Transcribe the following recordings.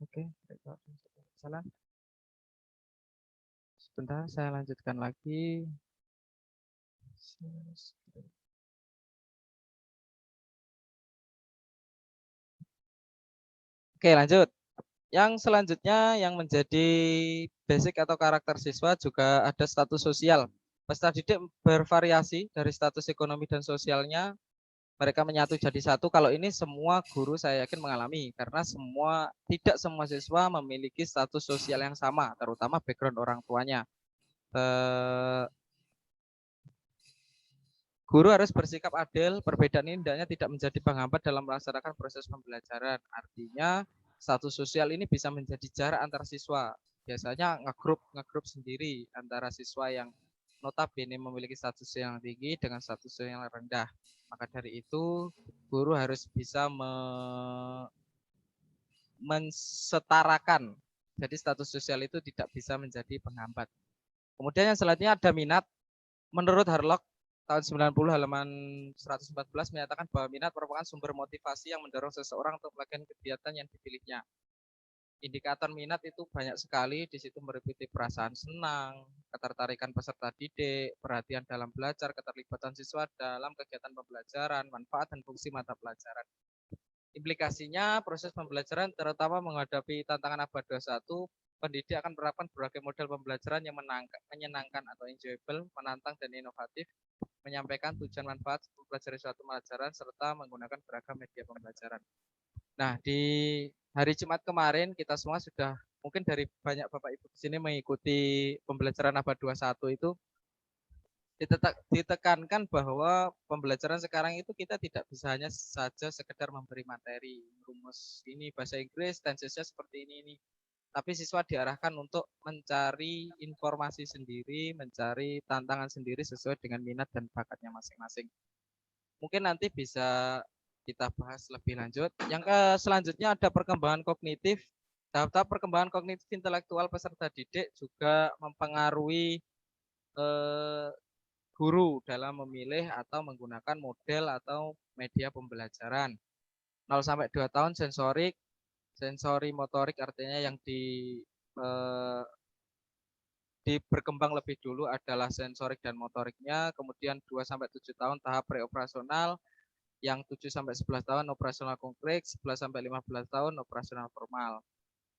Oke, salah. Sebentar, saya lanjutkan lagi. Oke, lanjut. Yang selanjutnya yang menjadi basic atau karakter siswa juga ada status sosial. Peserta didik bervariasi dari status ekonomi dan sosialnya. Mereka menyatu jadi satu. Kalau ini semua guru saya yakin mengalami karena tidak semua siswa memiliki status sosial yang sama, terutama background orang tuanya. Guru harus bersikap adil, perbedaan ini hendaknya tidak menjadi penghambat dalam melaksanakan proses pembelajaran. Artinya status sosial ini bisa menjadi jarak antar siswa. Biasanya ngegrup sendiri antara siswa yang notabene memiliki status yang tinggi dengan status yang rendah. Maka dari itu guru harus bisa mensetarakan. Jadi status sosial itu tidak bisa menjadi penghambat. Kemudian yang selanjutnya ada minat. Menurut Harlock tahun 90 halaman 114 menyatakan bahwa minat merupakan sumber motivasi yang mendorong seseorang untuk melakukan kegiatan yang dipilihnya. Indikator minat itu banyak sekali, di situ meliputi perasaan senang, ketertarikan peserta didik, perhatian dalam belajar, keterlibatan siswa dalam kegiatan pembelajaran, manfaat dan fungsi mata pelajaran. Implikasinya proses pembelajaran terutama menghadapi tantangan abad 21, pendidik akan menerapkan berbagai model pembelajaran yang menyenangkan atau enjoyable, menantang dan inovatif, menyampaikan tujuan manfaat mempelajari suatu pelajaran serta menggunakan beragam media pembelajaran. Nah, di hari Jumat kemarin kita semua sudah mungkin dari banyak Bapak Ibu di sini mengikuti pembelajaran abad 21 itu ditekankan bahwa pembelajaran sekarang itu kita tidak bisa hanya saja sekedar memberi materi, rumus ini bahasa Inggris, tensesnya seperti ini. Tapi siswa diarahkan untuk mencari informasi sendiri, mencari tantangan sendiri sesuai dengan minat dan bakatnya masing-masing. Mungkin nanti bisa kita bahas lebih lanjut. Yang selanjutnya ada perkembangan kognitif. Tahap-tahap perkembangan kognitif intelektual peserta didik juga mempengaruhi guru dalam memilih atau menggunakan model atau media pembelajaran. 0 sampai 2 tahun sensori motorik artinya yang berkembang lebih dulu adalah sensorik dan motoriknya, kemudian 2 sampai 7 tahun tahap preoperasional, yang 7 sampai 11 tahun operasional konkret, 11 sampai 15 tahun operasional formal.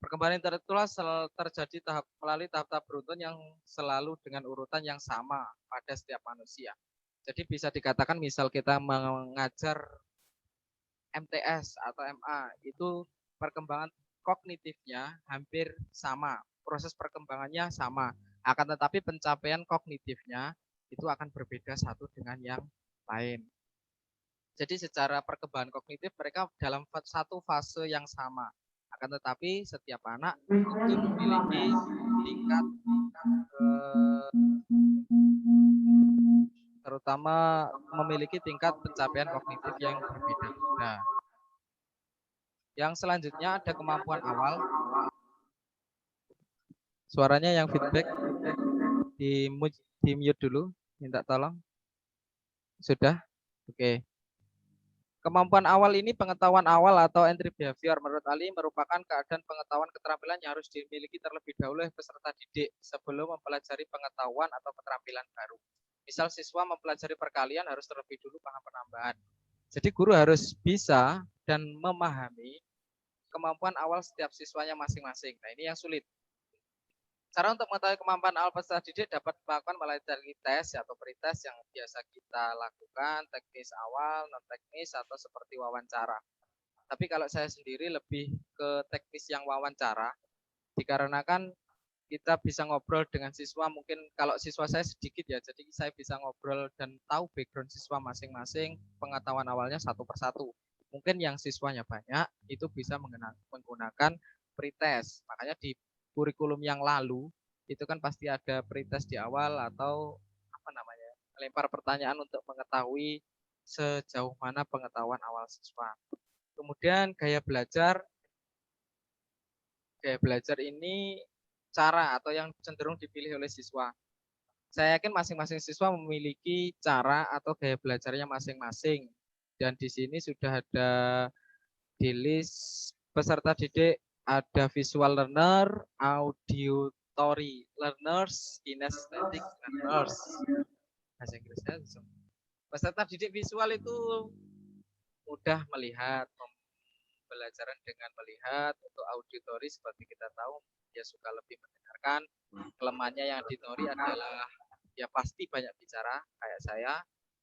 Perkembangan intelektual terjadi melalui tahap-tahap beruntun yang selalu dengan urutan yang sama pada setiap manusia. Jadi bisa dikatakan misal kita mengajar MTS atau MA, itu perkembangan kognitifnya hampir sama, proses perkembangannya sama. Akan tetapi pencapaian kognitifnya itu akan berbeda satu dengan yang lain. Jadi secara perkembangan kognitif mereka dalam satu fase yang sama. Akan tetapi setiap anak itu memiliki tingkat terutama memiliki tingkat pencapaian kognitif yang berbeda-beda. Yang selanjutnya ada kemampuan awal. Suaranya yang feedback di mute dulu, minta tolong. Sudah? Oke. Kemampuan awal ini pengetahuan awal atau entry behavior menurut Ali merupakan keadaan pengetahuan keterampilan yang harus dimiliki terlebih dahulu oleh peserta didik sebelum mempelajari pengetahuan atau keterampilan baru. Misal siswa mempelajari perkalian harus terlebih dulu paham penambahan. Jadi guru harus bisa dan memahami kemampuan awal setiap siswanya masing-masing. Nah, ini yang sulit. Cara untuk mengetahui kemampuan awal peserta didik dapat dilakukan melalui tes atau pretest yang biasa kita lakukan, teknis awal, non teknis, atau seperti wawancara. Tapi kalau saya sendiri lebih ke teknis yang wawancara, dikarenakan kita bisa ngobrol dengan siswa, mungkin kalau siswa saya sedikit ya, jadi saya bisa ngobrol dan tahu background siswa masing-masing, pengetahuan awalnya satu persatu. Mungkin yang siswanya banyak, itu bisa menggunakan pretest. Makanya di kurikulum yang lalu, itu kan pasti ada pretest di awal atau lempar pertanyaan untuk mengetahui sejauh mana pengetahuan awal siswa. Kemudian gaya belajar ini cara atau yang cenderung dipilih oleh siswa. Saya yakin masing-masing siswa memiliki cara atau gaya belajarnya masing-masing. Dan di sini sudah ada di list peserta didik ada visual learner, auditory learners, kinesthetic learners. Bahasa Inggrisnya peserta didik visual itu mudah melihat pembelajaran dengan melihat. Untuk auditory seperti kita tahu dia suka lebih mendengarkan. Kelemahannya yang auditory adalah ya pasti banyak bicara kayak saya,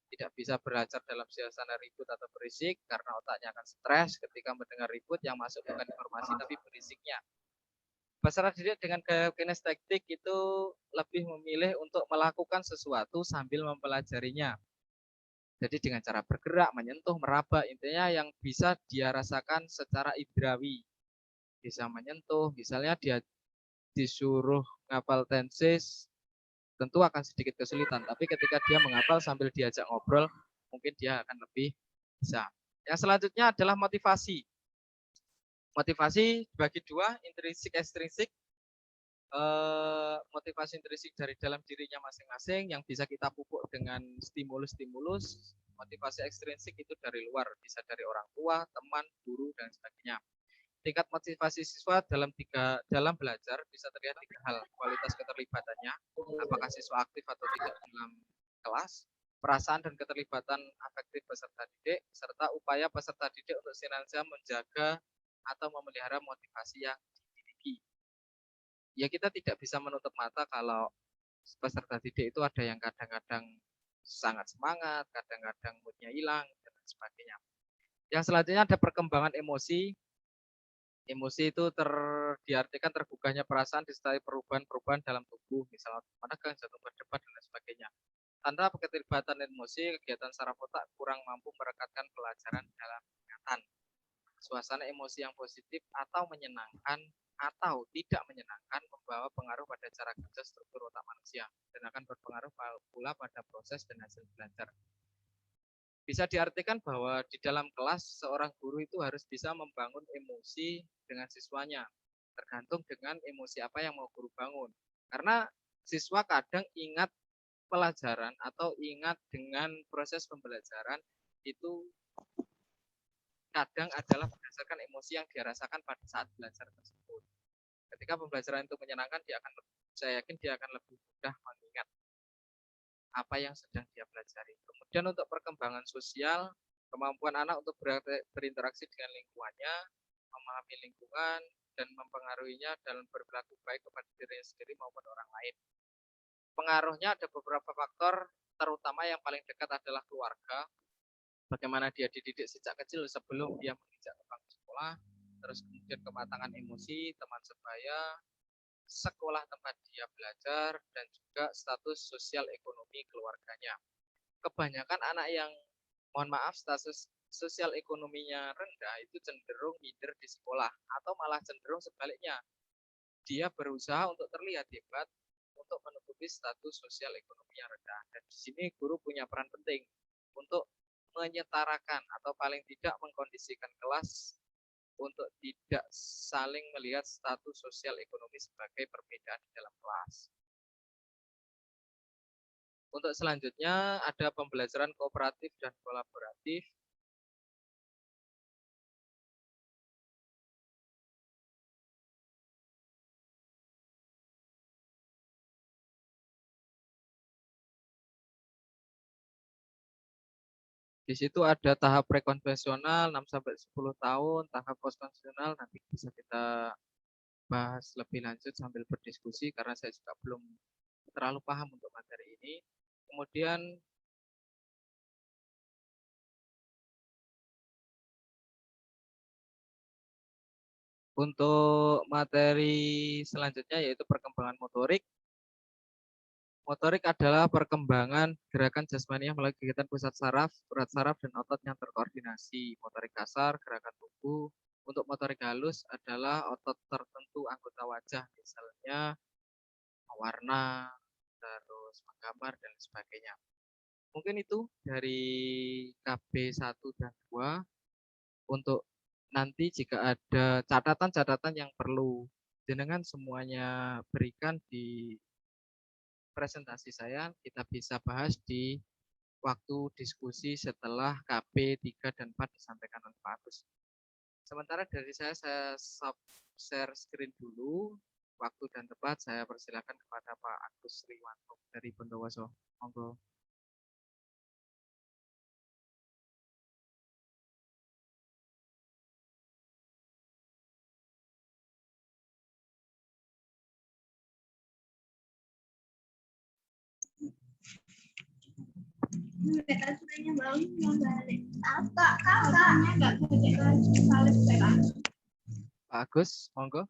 tidak bisa belajar dalam suasana ribut atau berisik karena otaknya akan stres ketika mendengar ribut yang masuk bukan informasi tapi berisiknya. Peserta didik dengan kinestetik itu lebih memilih untuk melakukan sesuatu sambil mempelajarinya. Jadi dengan cara bergerak, menyentuh, meraba, intinya yang bisa dia rasakan secara indrawi. Bisa menyentuh, misalnya dia disuruh ngapal tenses, tentu akan sedikit kesulitan. Tapi ketika dia menghafal sambil diajak ngobrol, mungkin dia akan lebih bisa. Yang selanjutnya adalah motivasi. Motivasi dibagi dua, intrinsik, ekstrinsik. Motivasi intrinsik dari dalam dirinya masing-masing yang bisa kita pupuk dengan stimulus-stimulus. Motivasi ekstrinsik itu dari luar, bisa dari orang tua, teman, guru, dan sebagainya. Tingkat motivasi siswa dalam belajar bisa terlihat tiga hal: kualitas keterlibatannya, apakah siswa aktif atau tidak dalam kelas, perasaan dan keterlibatan afektif peserta didik, serta upaya peserta didik untuk senantiasa menjaga atau memelihara motivasi yang dimiliki. Ya kita tidak bisa menutup mata kalau peserta didik itu ada yang kadang-kadang sangat semangat, kadang-kadang moodnya hilang, dan sebagainya. Yang selanjutnya ada perkembangan emosi. Emosi itu diartikan terbukanya perasaan disertai perubahan-perubahan dalam tubuh, misalnya menegang, jatuh berdebat, dan lain sebagainya. Tanpa keterlibatan emosi, kegiatan saraf otak kurang mampu merekatkan pelajaran dalam ingatan. Suasana emosi yang positif atau menyenangkan atau tidak menyenangkan membawa pengaruh pada cara kerja struktur otak manusia dan akan berpengaruh pula pada proses dan hasil belajar. Bisa diartikan bahwa di dalam kelas seorang guru itu harus bisa membangun emosi dengan siswanya, tergantung dengan emosi apa yang mau guru bangun. Karena siswa kadang ingat pelajaran atau ingat dengan proses pembelajaran itu kadang adalah berdasarkan emosi yang dia rasakan pada saat belajar tersebut. Ketika pembelajaran itu menyenangkan, saya yakin dia akan lebih mudah mengingat apa yang sedang dia pelajari. Kemudian untuk perkembangan sosial, kemampuan anak untuk berinteraksi dengan lingkungannya, memahami lingkungan, dan mempengaruhinya dalam berperilaku baik kepada dirinya sendiri maupun orang lain. Pengaruhnya ada beberapa faktor, terutama yang paling dekat adalah keluarga. Bagaimana dia dididik sejak kecil sebelum dia menginjak ke bangku sekolah, terus kemudian kematangan emosi, teman sebaya, sekolah tempat dia belajar, dan juga status sosial ekonomi keluarganya. Kebanyakan anak yang, mohon maaf, status sosial ekonominya rendah itu cenderung minder di sekolah, atau malah cenderung sebaliknya. Dia berusaha untuk terlihat hebat untuk menutupi status sosial ekonominya rendah. Dan di sini guru punya peran penting untuk menyetarakan atau paling tidak mengkondisikan kelas untuk tidak saling melihat status sosial ekonomi sebagai perbedaan di dalam kelas. Untuk selanjutnya ada pembelajaran kooperatif dan kolaboratif. Di situ ada tahap prekonvensional 6-10 tahun, tahap postkonvensional nanti bisa kita bahas lebih lanjut sambil berdiskusi karena saya juga belum terlalu paham untuk materi ini. Kemudian untuk materi selanjutnya yaitu perkembangan motorik. Motorik adalah perkembangan gerakan jasmani yang melalui kegiatan pusat saraf, urat saraf, dan otot yang terkoordinasi. Motorik kasar, gerakan tubuh. Untuk motorik halus adalah otot tertentu anggota wajah, misalnya mewarna, terus menggambar, dan sebagainya. Mungkin itu dari KB 1 dan 2. Untuk nanti jika ada catatan-catatan yang perlu jenengan semuanya berikan di presentasi saya, kita bisa bahas di waktu diskusi setelah KB 3 dan 4 disampaikan oleh Pak Agus. Sementara dari saya share screen dulu. Waktu dan tempat saya persilakan kepada Pak Agus Riwanto dari Bondowoso. Monggo. Pak Agus, monggo.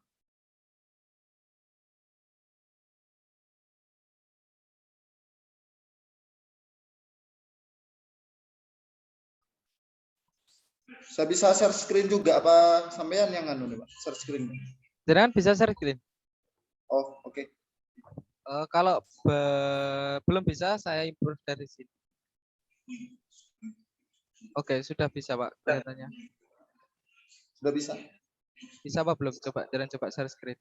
Saya bisa share screen juga apa sampean yang anu nih, Pak? Share screen. Jangan bisa share screen. Oh, oke. Kalau belum bisa, saya improve dari sini. Oke, sudah bisa Pak kelihatannya. Sudah bisa? Bisa apa belum? Coba share screen.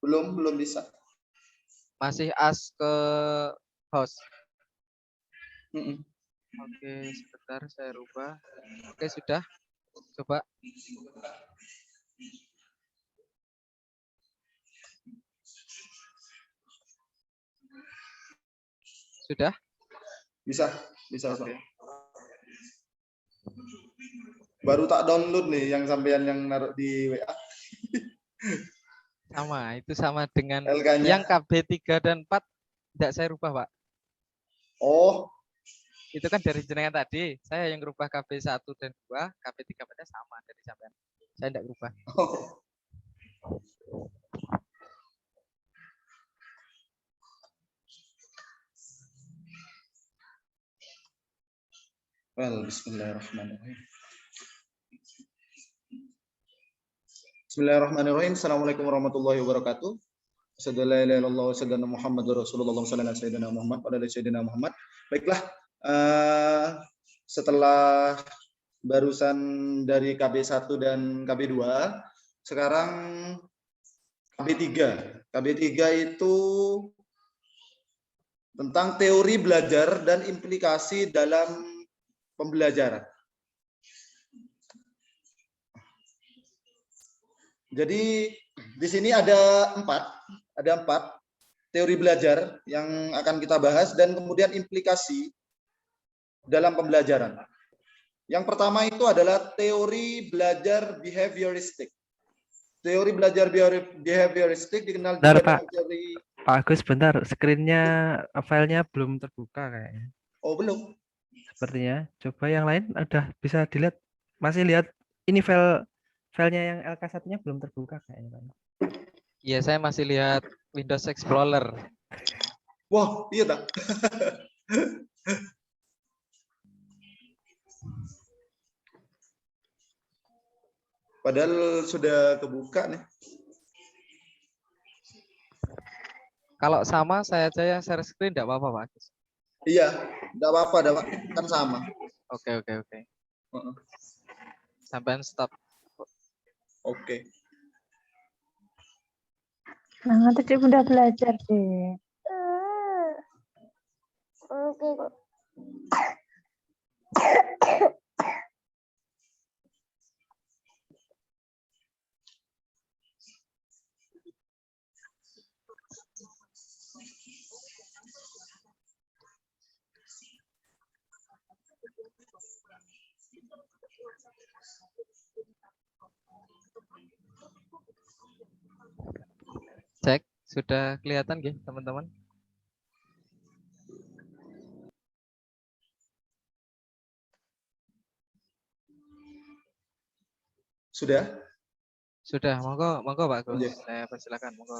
Belum bisa. Masih as ke host. Oke, sebentar saya rubah. Oke, sudah. Coba. Sudah? Bisa. Oke. Baru tak download nih yang sampean yang naruh di WA. Sama, itu sama dengan LK-nya. yang KB 3 dan 4 tidak saya rubah, Pak. Oh. Itu kan dari jenengan tadi. Saya yang rubah KB 1 dan 2, KB 3 4-nya sama dari sampean. Saya tidak rubah. Oh. Well, bismillahirrahmanirrahim. Bismillahirrahmanirrahim. Assalamualaikum warahmatullahi wabarakatuh. Asyhadu an la ilaha illallah wa asyhadu anna Muhammadar Rasulullah sallallahu alaihi wasallam. Baiklah, setelah barusan dari KB1 dan KB2, sekarang KB3. KB3 itu tentang teori belajar dan implikasi dalam pembelajaran. Jadi di sini ada empat teori belajar yang akan kita bahas dan kemudian implikasi dalam pembelajaran. Yang pertama itu adalah teori belajar behavioristik. Teori belajar behavioristik dikenal juga dengan teori. Pak Agus, bentar, screen-nya, filenya belum terbuka kayaknya. Oh, belum. Sepertinya. Coba yang lain udah bisa dilihat. Masih lihat ini filenya yang LK1-nya belum terbuka kayaknya. Iya, saya masih lihat Windows Explorer. Wah, iya tak? Padahal sudah kebuka nih. Kalau sama saya aja yang share screen tidak apa-apa, Pak Agus. Iya, tidak apa-apa, kan sama. Oke. Sampai stop. Oke. Nah, tadi udah belajar deh. Oke kok. Cek, sudah kelihatan nggih, teman-teman? Sudah? Sudah, monggo Pak Gus. Saya persilakan, monggo.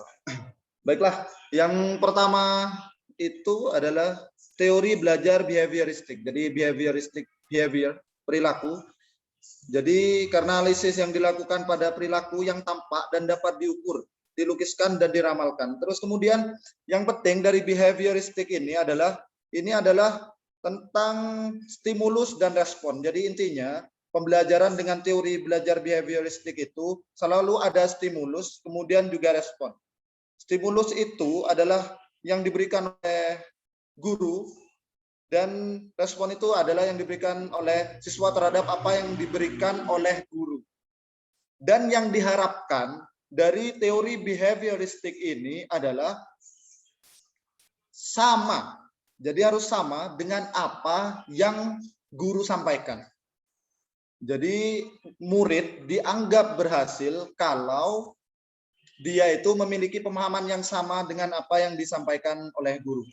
Baiklah, yang pertama itu adalah teori belajar behavioristik. Jadi behavior, perilaku. Jadi karena analisis yang dilakukan pada perilaku yang tampak dan dapat diukur, dilukiskan dan diramalkan. Terus kemudian yang penting dari behavioristik ini adalah tentang stimulus dan respon. Jadi intinya pembelajaran dengan teori belajar behavioristik itu selalu ada stimulus, kemudian juga respon. Stimulus itu adalah yang diberikan oleh guru dan respon itu adalah yang diberikan oleh siswa terhadap apa yang diberikan oleh guru. Dan yang diharapkan dari teori behavioristik ini adalah sama. Jadi harus sama dengan apa yang guru sampaikan. Jadi murid dianggap berhasil kalau dia itu memiliki pemahaman yang sama dengan apa yang disampaikan oleh guru.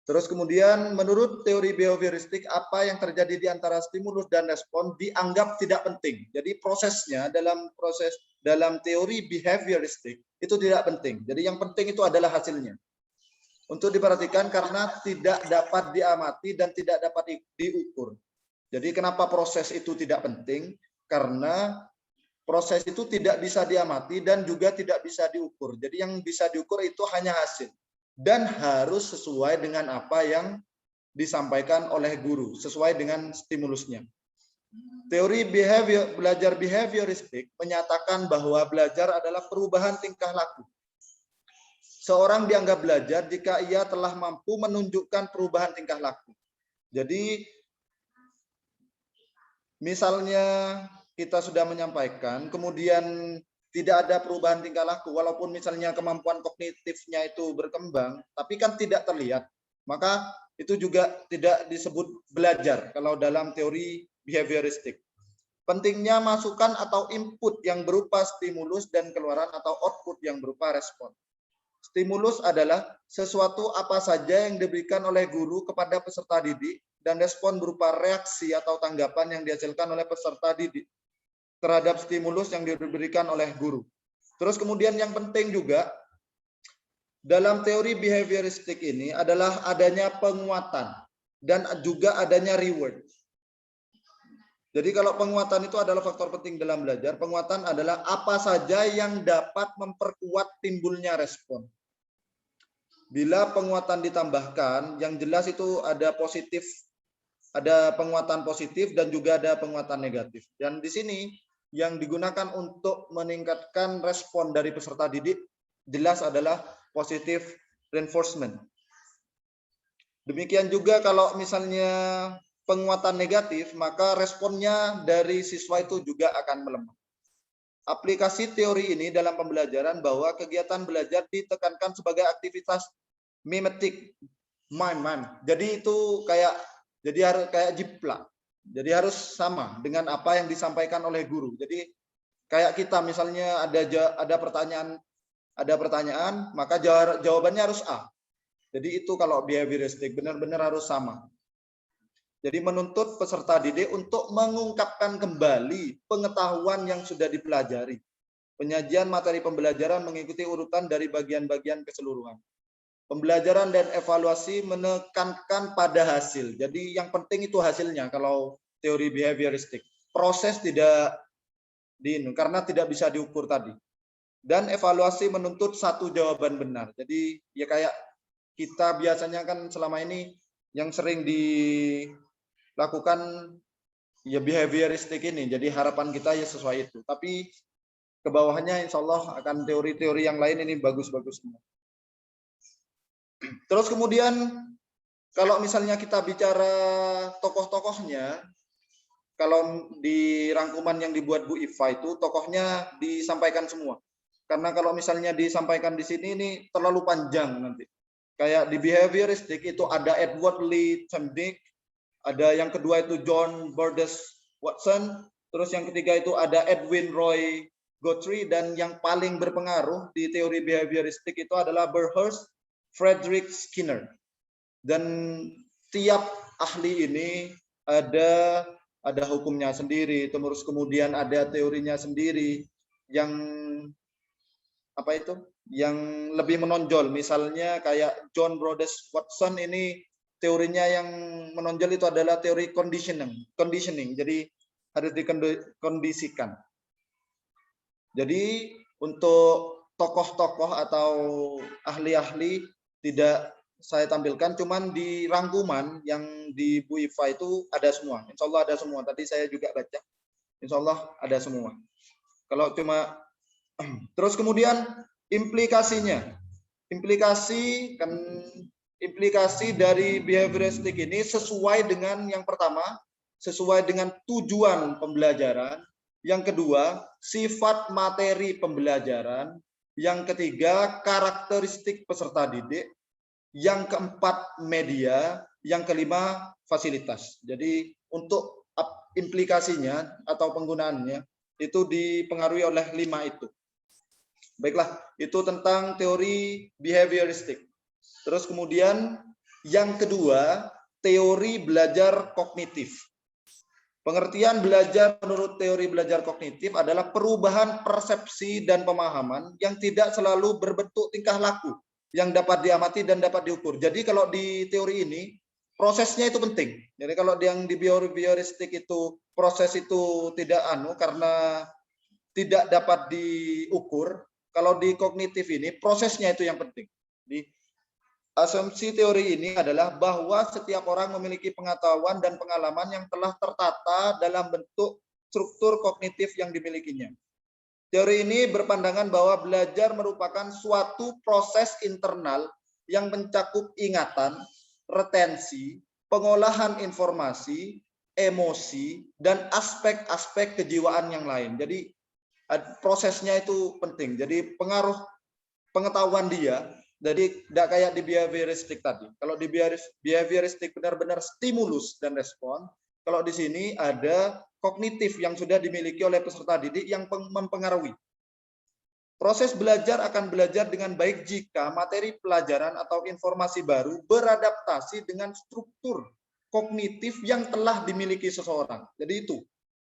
Terus kemudian menurut teori behavioristik, apa yang terjadi di antara stimulus dan respon dianggap tidak penting. Jadi prosesnya dalam teori behavioristik itu tidak penting. Jadi yang penting itu adalah hasilnya. Untuk diperhatikan karena tidak dapat diamati dan tidak dapat diukur. Jadi kenapa proses itu tidak penting? Karena proses itu tidak bisa diamati dan juga tidak bisa diukur. Jadi yang bisa diukur itu hanya hasil. Dan harus sesuai dengan apa yang disampaikan oleh guru, sesuai dengan stimulusnya. Teori belajar behavioristik menyatakan bahwa belajar adalah perubahan tingkah laku. Seorang dianggap belajar jika ia telah mampu menunjukkan perubahan tingkah laku. Jadi, misalnya kita sudah menyampaikan, kemudian tidak ada perubahan tingkah laku, walaupun misalnya kemampuan kognitifnya itu berkembang, tapi kan tidak terlihat, maka itu juga tidak disebut belajar kalau dalam teori behavioristik. Pentingnya masukan atau input yang berupa stimulus dan keluaran atau output yang berupa respon. Stimulus adalah sesuatu apa saja yang diberikan oleh guru kepada peserta didik, dan respon berupa reaksi atau tanggapan yang dihasilkan oleh peserta didik terhadap stimulus yang diberikan oleh guru. Terus kemudian yang penting juga dalam teori behavioristik ini adalah adanya penguatan dan juga adanya reward. Jadi kalau penguatan itu adalah faktor penting dalam belajar, penguatan adalah apa saja yang dapat memperkuat timbulnya respon. Bila penguatan ditambahkan, yang jelas itu ada positif, ada penguatan positif dan juga ada penguatan negatif. Dan di sini yang digunakan untuk meningkatkan respon dari peserta didik jelas adalah positive reinforcement. Demikian juga kalau misalnya penguatan negatif, maka responnya dari siswa itu juga akan melemah. Aplikasi teori ini dalam pembelajaran bahwa kegiatan belajar ditekankan sebagai aktivitas mimetik, mime. Jadi itu harus kayak jiplak. Jadi harus sama dengan apa yang disampaikan oleh guru. Jadi kayak kita misalnya ada pertanyaan, maka jawabannya harus A. Jadi itu kalau behavioristik benar-benar harus sama. Jadi menuntut peserta didik untuk mengungkapkan kembali pengetahuan yang sudah dipelajari. Penyajian materi pembelajaran mengikuti urutan dari bagian-bagian keseluruhan. Pembelajaran dan evaluasi menekankan pada hasil. Jadi yang penting itu hasilnya kalau teori behavioristik. Proses tidak karena tidak bisa diukur tadi. Dan evaluasi menuntut satu jawaban benar. Jadi ya kayak kita biasanya kan selama ini yang sering dilakukan ya behavioristik ini. Jadi harapan kita ya sesuai itu. Tapi ke bawahnya insya Allah akan teori-teori yang lain ini bagus-bagus semua. Terus kemudian kalau misalnya kita bicara tokoh-tokohnya, kalau di rangkuman yang dibuat Bu Iva itu tokohnya disampaikan semua. Karena kalau misalnya disampaikan di sini ini terlalu panjang nanti. Kayak di behavioristik itu ada Edward Lee Chemnick, ada yang kedua itu John Borders Watson, terus yang ketiga itu ada Edwin Roy Guthrie, dan yang paling berpengaruh di teori behavioristik itu adalah Bernhard Frederick Skinner. Dan tiap ahli ini ada hukumnya sendiri, terus kemudian ada teorinya sendiri yang yang lebih menonjol. Misalnya kayak John Borders Watson ini teorinya yang menonjol itu adalah teori conditioning. Jadi harus dikondisikan. Jadi untuk tokoh-tokoh atau ahli-ahli tidak saya tampilkan, cuman di rangkuman yang di Bu Iva itu ada semua. Insya Allah ada semua. Tadi saya juga baca. Insya Allah ada semua. Kalau cuma terus kemudian implikasinya. Implikasi kan implikasi dari behavioristik ini sesuai dengan yang pertama, sesuai dengan tujuan pembelajaran. Yang kedua, sifat materi pembelajaran. Yang ketiga, karakteristik peserta didik. Yang keempat, media. Yang kelima, fasilitas. Jadi untuk implikasinya atau penggunaannya itu dipengaruhi oleh 5 itu. Baiklah, itu tentang teori behavioristik. Terus kemudian yang kedua, teori belajar kognitif. Pengertian belajar menurut teori belajar kognitif adalah perubahan persepsi dan pemahaman yang tidak selalu berbentuk tingkah laku yang dapat diamati dan dapat diukur. Jadi kalau di teori ini prosesnya itu penting. Jadi kalau yang di behavioristik itu proses itu tidak karena tidak dapat diukur, kalau di kognitif ini prosesnya itu yang penting. Di asumsi teori ini adalah bahwa setiap orang memiliki pengetahuan dan pengalaman yang telah tertata dalam bentuk struktur kognitif yang dimilikinya. Teori ini berpandangan bahwa belajar merupakan suatu proses internal yang mencakup ingatan, retensi, pengolahan informasi, emosi, dan aspek-aspek kejiwaan yang lain. Jadi prosesnya itu penting. Jadi pengaruh pengetahuan dia. Jadi tidak kayak di behavioristik tadi. Kalau di behavioristik benar-benar stimulus dan respon. Kalau di sini ada kognitif yang sudah dimiliki oleh peserta didik yang mempengaruhi. Proses belajar akan belajar dengan baik jika materi pelajaran atau informasi baru beradaptasi dengan struktur kognitif yang telah dimiliki seseorang. Jadi itu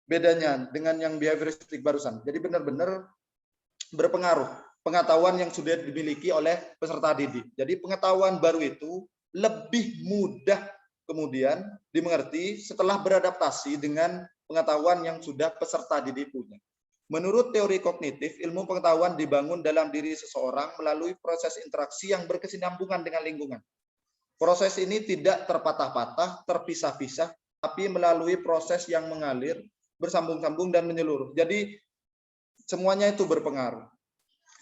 bedanya dengan yang behavioristik barusan. Jadi benar-benar berpengaruh. Pengetahuan yang sudah dimiliki oleh peserta didik. Jadi pengetahuan baru itu lebih mudah kemudian dimengerti setelah beradaptasi dengan pengetahuan yang sudah peserta didik punya. Menurut teori kognitif, ilmu pengetahuan dibangun dalam diri seseorang melalui proses interaksi yang berkesinambungan dengan lingkungan. Proses ini tidak terpatah-patah, terpisah-pisah, tapi melalui proses yang mengalir, bersambung-sambung dan menyeluruh. Jadi semuanya itu berpengaruh.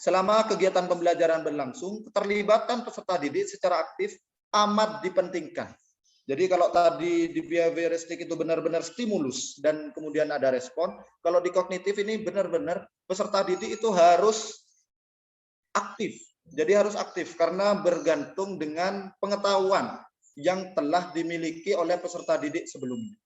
Selama kegiatan pembelajaran berlangsung, keterlibatan peserta didik secara aktif amat dipentingkan. Jadi kalau tadi di behavioristik itu benar-benar stimulus dan kemudian ada respon, kalau di kognitif ini benar-benar peserta didik itu harus aktif. Jadi harus aktif karena bergantung dengan pengetahuan yang telah dimiliki oleh peserta didik sebelumnya.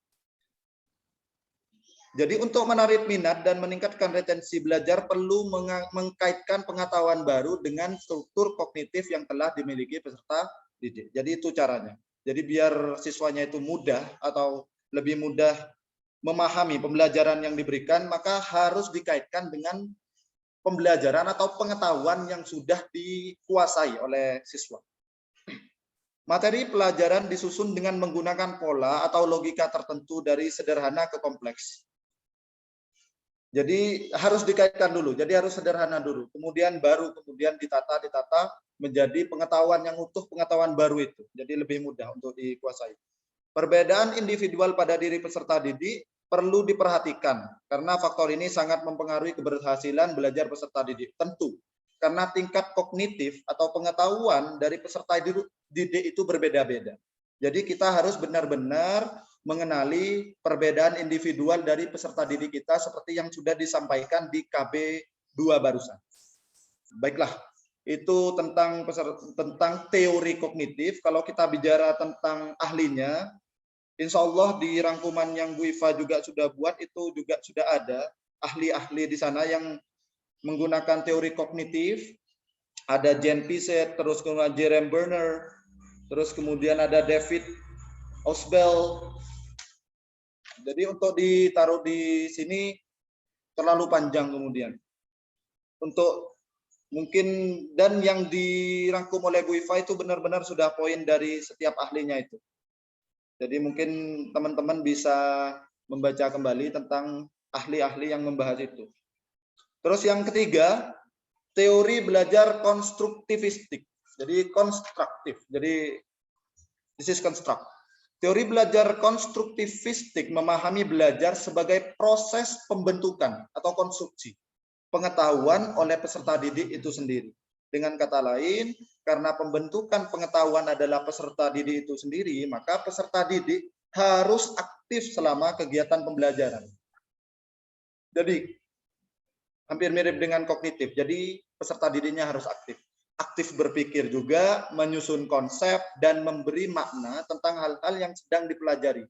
Jadi untuk menarik minat dan meningkatkan retensi belajar perlu mengkaitkan pengetahuan baru dengan struktur kognitif yang telah dimiliki peserta didik. Jadi itu caranya. Jadi biar siswanya itu mudah atau lebih mudah memahami pembelajaran yang diberikan, maka harus dikaitkan dengan pembelajaran atau pengetahuan yang sudah dikuasai oleh siswa. Materi pelajaran disusun dengan menggunakan pola atau logika tertentu dari sederhana ke kompleks. Jadi harus dikaitkan dulu, jadi harus sederhana dulu, kemudian ditata menjadi pengetahuan yang utuh, pengetahuan baru itu, jadi lebih mudah untuk dikuasai. Perbedaan individual pada diri peserta didik perlu diperhatikan, karena faktor ini sangat mempengaruhi keberhasilan belajar peserta didik. Tentu, karena tingkat kognitif atau pengetahuan dari peserta didik itu berbeda-beda. Jadi kita harus benar-benar mengenali perbedaan individual dari peserta didik kita seperti yang sudah disampaikan di KB2 barusan. Baiklah, itu tentang teori kognitif. Kalau kita bicara tentang ahlinya, insya Allah di rangkuman yang Bu Iva juga sudah buat itu juga sudah ada ahli-ahli di sana yang menggunakan teori kognitif. Ada Jen Piaget, terus kemudian Jeremy Bernner, terus kemudian ada David Ausubel. Jadi untuk ditaruh di sini terlalu panjang kemudian. Untuk mungkin dan yang dirangkum oleh Bu Iva itu benar-benar sudah poin dari setiap ahlinya itu. Jadi mungkin teman-teman bisa membaca kembali tentang ahli-ahli yang membahas itu. Terus yang ketiga, teori belajar konstruktivistik. Jadi konstruktif. Jadi this is construct. Teori belajar konstruktivistik memahami belajar sebagai proses pembentukan atau konstruksi pengetahuan oleh peserta didik itu sendiri. Dengan kata lain, karena pembentukan pengetahuan adalah peserta didik itu sendiri, maka peserta didik harus aktif selama kegiatan pembelajaran. Jadi, hampir mirip dengan kognitif. Jadi, peserta didiknya harus aktif. Aktif berpikir juga, menyusun konsep, dan memberi makna tentang hal-hal yang sedang dipelajari.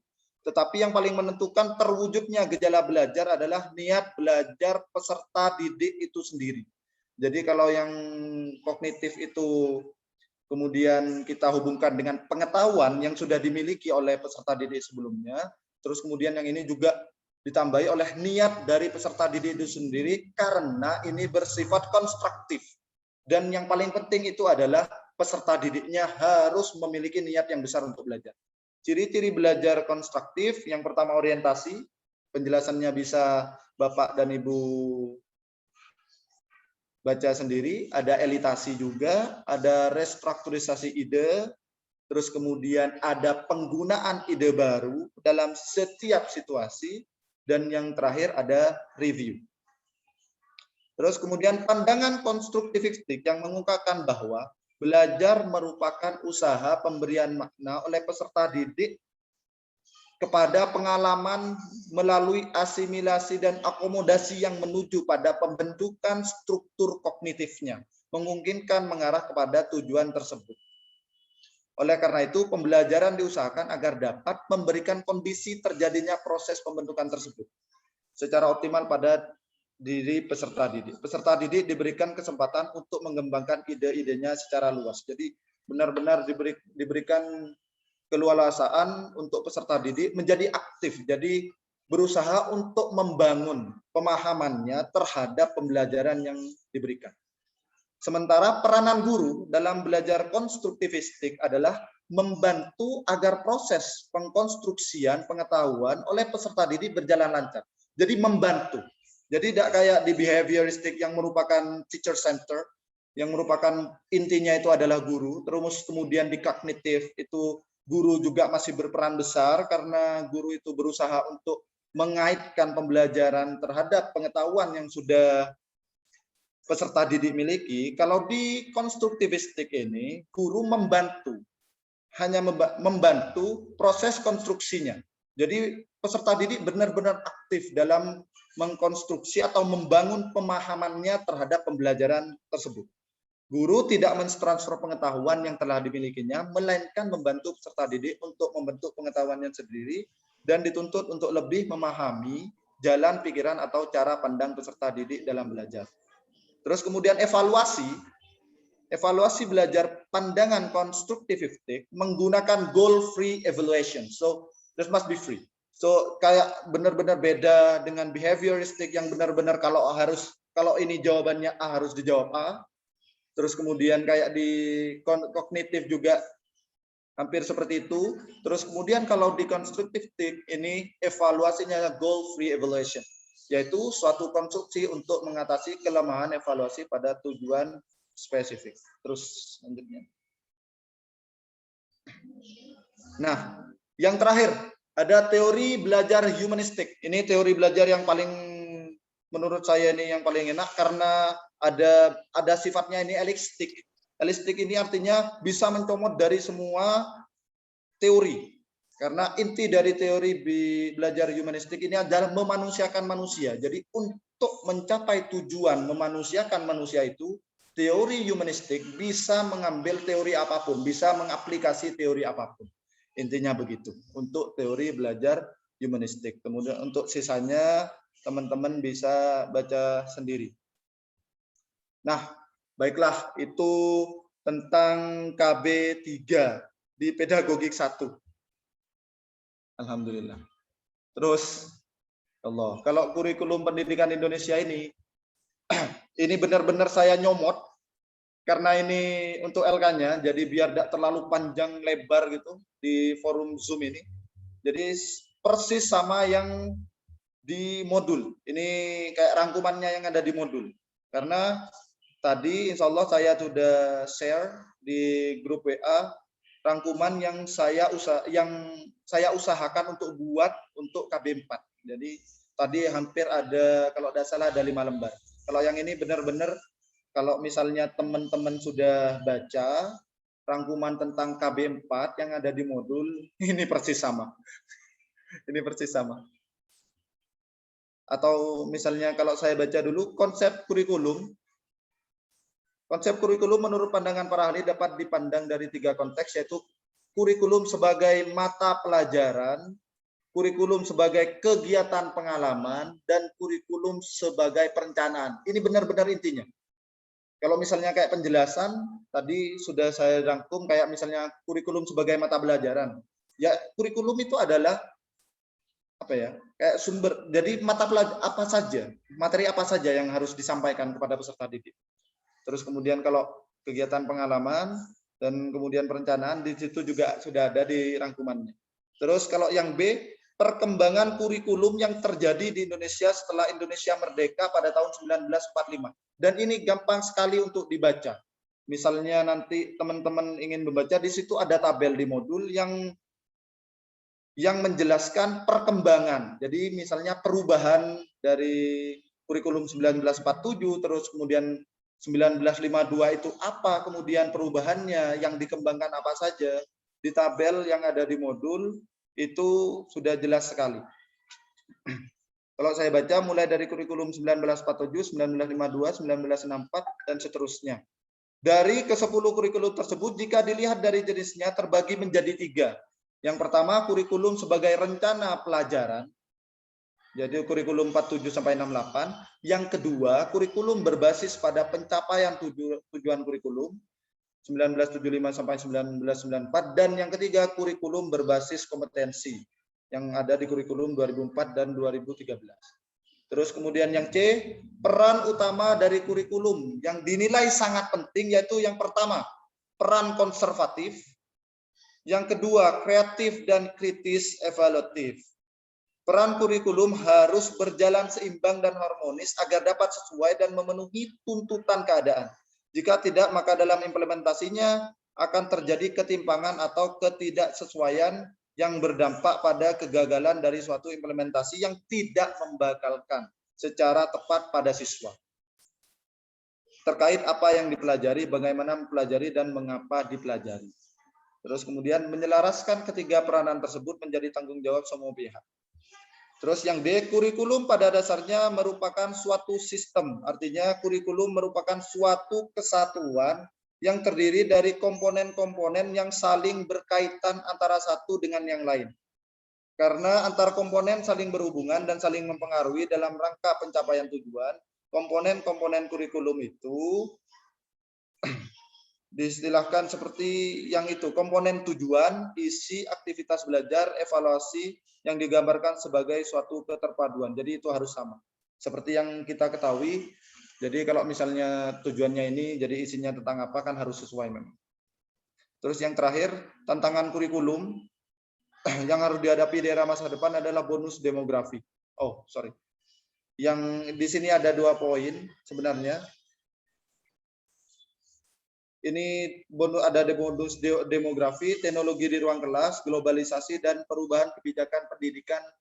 Tetapi yang paling menentukan terwujudnya gejala belajar adalah niat belajar peserta didik itu sendiri. Jadi kalau yang kognitif itu kemudian kita hubungkan dengan pengetahuan yang sudah dimiliki oleh peserta didik sebelumnya, terus kemudian yang ini juga ditambahi oleh niat dari peserta didik itu sendiri karena ini bersifat konstruktif. Dan yang paling penting itu adalah peserta didiknya harus memiliki niat yang besar untuk belajar. Ciri-ciri belajar konstruktif, yang pertama orientasi, penjelasannya bisa Bapak dan Ibu baca sendiri, ada elitasi juga, ada restrukturisasi ide, terus kemudian ada penggunaan ide baru dalam setiap situasi, dan yang terakhir ada review. Terus kemudian pandangan konstruktivistik yang mengungkapkan bahwa belajar merupakan usaha pemberian makna oleh peserta didik kepada pengalaman melalui asimilasi dan akomodasi yang menuju pada pembentukan struktur kognitifnya, memungkinkan mengarah kepada tujuan tersebut. Oleh karena itu, pembelajaran diusahakan agar dapat memberikan kondisi terjadinya proses pembentukan tersebut secara optimal pada diri peserta didik. Peserta didik diberikan kesempatan untuk mengembangkan ide-idenya secara luas. Jadi benar-benar diberikan keleluasaan untuk peserta didik menjadi aktif. Jadi berusaha untuk membangun pemahamannya terhadap pembelajaran yang diberikan. Sementara peranan guru dalam belajar konstruktivistik adalah membantu agar proses pengkonstruksian pengetahuan oleh peserta didik berjalan lancar. Jadi membantu. Jadi tidak kayak di behavioristik yang merupakan teacher center, yang merupakan intinya itu adalah guru. Terus kemudian di kognitif itu guru juga masih berperan besar karena guru itu berusaha untuk mengaitkan pembelajaran terhadap pengetahuan yang sudah peserta didik miliki. Kalau di konstruktivistik ini, guru membantu, hanya membantu proses konstruksinya. Jadi peserta didik benar-benar aktif dalam mengkonstruksi atau membangun pemahamannya terhadap pembelajaran tersebut. Guru tidak mentransfer pengetahuan yang telah dimilikinya, melainkan membantu peserta didik untuk membentuk pengetahuannya sendiri dan dituntut untuk lebih memahami jalan pikiran atau cara pandang peserta didik dalam belajar. Terus kemudian evaluasi belajar pandangan konstruktivistik menggunakan goal-free evaluation. So, this must be free. So, kayak benar-benar beda dengan behavioristik yang benar-benar kalau ini jawabannya A harus dijawab A. Terus kemudian kayak di kognitif juga hampir seperti itu. Terus kemudian kalau di konstruktivistik ini evaluasinya goal-free evaluation, yaitu suatu konstruksi untuk mengatasi kelemahan evaluasi pada tujuan spesifik. Terus selanjutnya. Nah, yang terakhir ada teori belajar humanistik. Ini teori belajar yang paling menurut saya ini yang paling enak karena ada sifatnya ini elistik. Elistik ini artinya bisa mencomot dari semua teori. Karena inti dari teori belajar humanistik ini adalah memanusiakan manusia. Jadi untuk mencapai tujuan memanusiakan manusia itu, teori humanistik bisa mengambil teori apapun, bisa mengaplikasi teori apapun. Intinya begitu untuk teori belajar humanistik. Kemudian untuk sisanya teman-teman bisa baca sendiri. Nah, baiklah itu tentang KB 3 di pedagogik 1. Alhamdulillah. Terus Allah, kalau kurikulum pendidikan Indonesia ini benar-benar saya nyomot karena ini untuk LK-nya, jadi biar tidak terlalu panjang lebar gitu di forum Zoom ini. Jadi persis sama yang di modul. Ini kayak rangkumannya yang ada di modul. Karena tadi insya Allah saya sudah share di grup WA rangkuman yang saya usahakan untuk buat untuk KB 4. Jadi tadi hampir ada, kalau tidak salah ada 5 lembar. Kalau yang ini benar-benar kalau misalnya teman-teman sudah baca rangkuman tentang KB4 yang ada di modul, ini persis sama. Ini persis sama. Atau misalnya kalau saya baca dulu konsep kurikulum. Konsep kurikulum menurut pandangan para ahli dapat dipandang dari 3 konteks, yaitu kurikulum sebagai mata pelajaran, kurikulum sebagai kegiatan pengalaman, dan kurikulum sebagai perencanaan. Ini benar-benar intinya. Kalau misalnya kayak penjelasan, tadi sudah saya rangkum kayak misalnya kurikulum sebagai mata pelajaran. Ya, kurikulum itu adalah apa ya? Kayak sumber. Jadi mata pelajaran apa saja, materi apa saja yang harus disampaikan kepada peserta didik. Terus kemudian kalau kegiatan pengalaman dan kemudian perencanaan di situ juga sudah ada di rangkumannya. Terus kalau yang B, perkembangan kurikulum yang terjadi di Indonesia setelah Indonesia merdeka pada tahun 1945. Dan ini gampang sekali untuk dibaca. Misalnya nanti teman-teman ingin membaca, di situ ada tabel di modul yang menjelaskan perkembangan. Jadi misalnya perubahan dari kurikulum 1947, terus kemudian 1952 itu apa, kemudian perubahannya, yang dikembangkan apa saja. Di tabel yang ada di modul itu sudah jelas sekali. Kalau saya baca mulai dari kurikulum 1947, 1952, 1964, dan seterusnya. Dari ke-10 kurikulum tersebut, jika dilihat dari jenisnya terbagi menjadi 3. Yang pertama, kurikulum sebagai rencana pelajaran. Jadi kurikulum 47 sampai 68. Yang kedua, kurikulum berbasis pada pencapaian tujuan kurikulum 1975 sampai 1994, dan yang ketiga kurikulum berbasis kompetensi yang ada di kurikulum 2004 dan 2013. Terus kemudian yang C, peran utama dari kurikulum yang dinilai sangat penting, yaitu yang pertama, peran konservatif, yang kedua, kreatif dan kritis evaluatif. Peran kurikulum harus berjalan seimbang dan harmonis agar dapat sesuai dan memenuhi tuntutan keadaan. Jika tidak, maka dalam implementasinya akan terjadi ketimpangan atau ketidaksesuaian yang berdampak pada kegagalan dari suatu implementasi yang tidak membakalkan secara tepat pada siswa. Terkait apa yang dipelajari, bagaimana mempelajari, dan mengapa dipelajari. Terus kemudian menyelaraskan ketiga peranan tersebut menjadi tanggung jawab semua pihak. Terus yang D, kurikulum pada dasarnya merupakan suatu sistem. Artinya kurikulum merupakan suatu kesatuan yang terdiri dari komponen-komponen yang saling berkaitan antara satu dengan yang lain. Karena antar komponen saling berhubungan dan saling mempengaruhi dalam rangka pencapaian tujuan, komponen-komponen kurikulum itu diistilahkan seperti yang itu, komponen tujuan, isi, aktivitas belajar, evaluasi, yang digambarkan sebagai suatu keterpaduan. Jadi itu harus sama. Seperti yang kita ketahui, jadi kalau misalnya tujuannya ini, jadi isinya tentang apa kan harus sesuai memang. Terus yang terakhir, tantangan kurikulum yang harus dihadapi di era masa depan adalah bonus demografi. Oh, sorry. Yang di sini ada 2 poin sebenarnya. Ini ada bonus demografi, teknologi di ruang kelas, globalisasi, dan perubahan kebijakan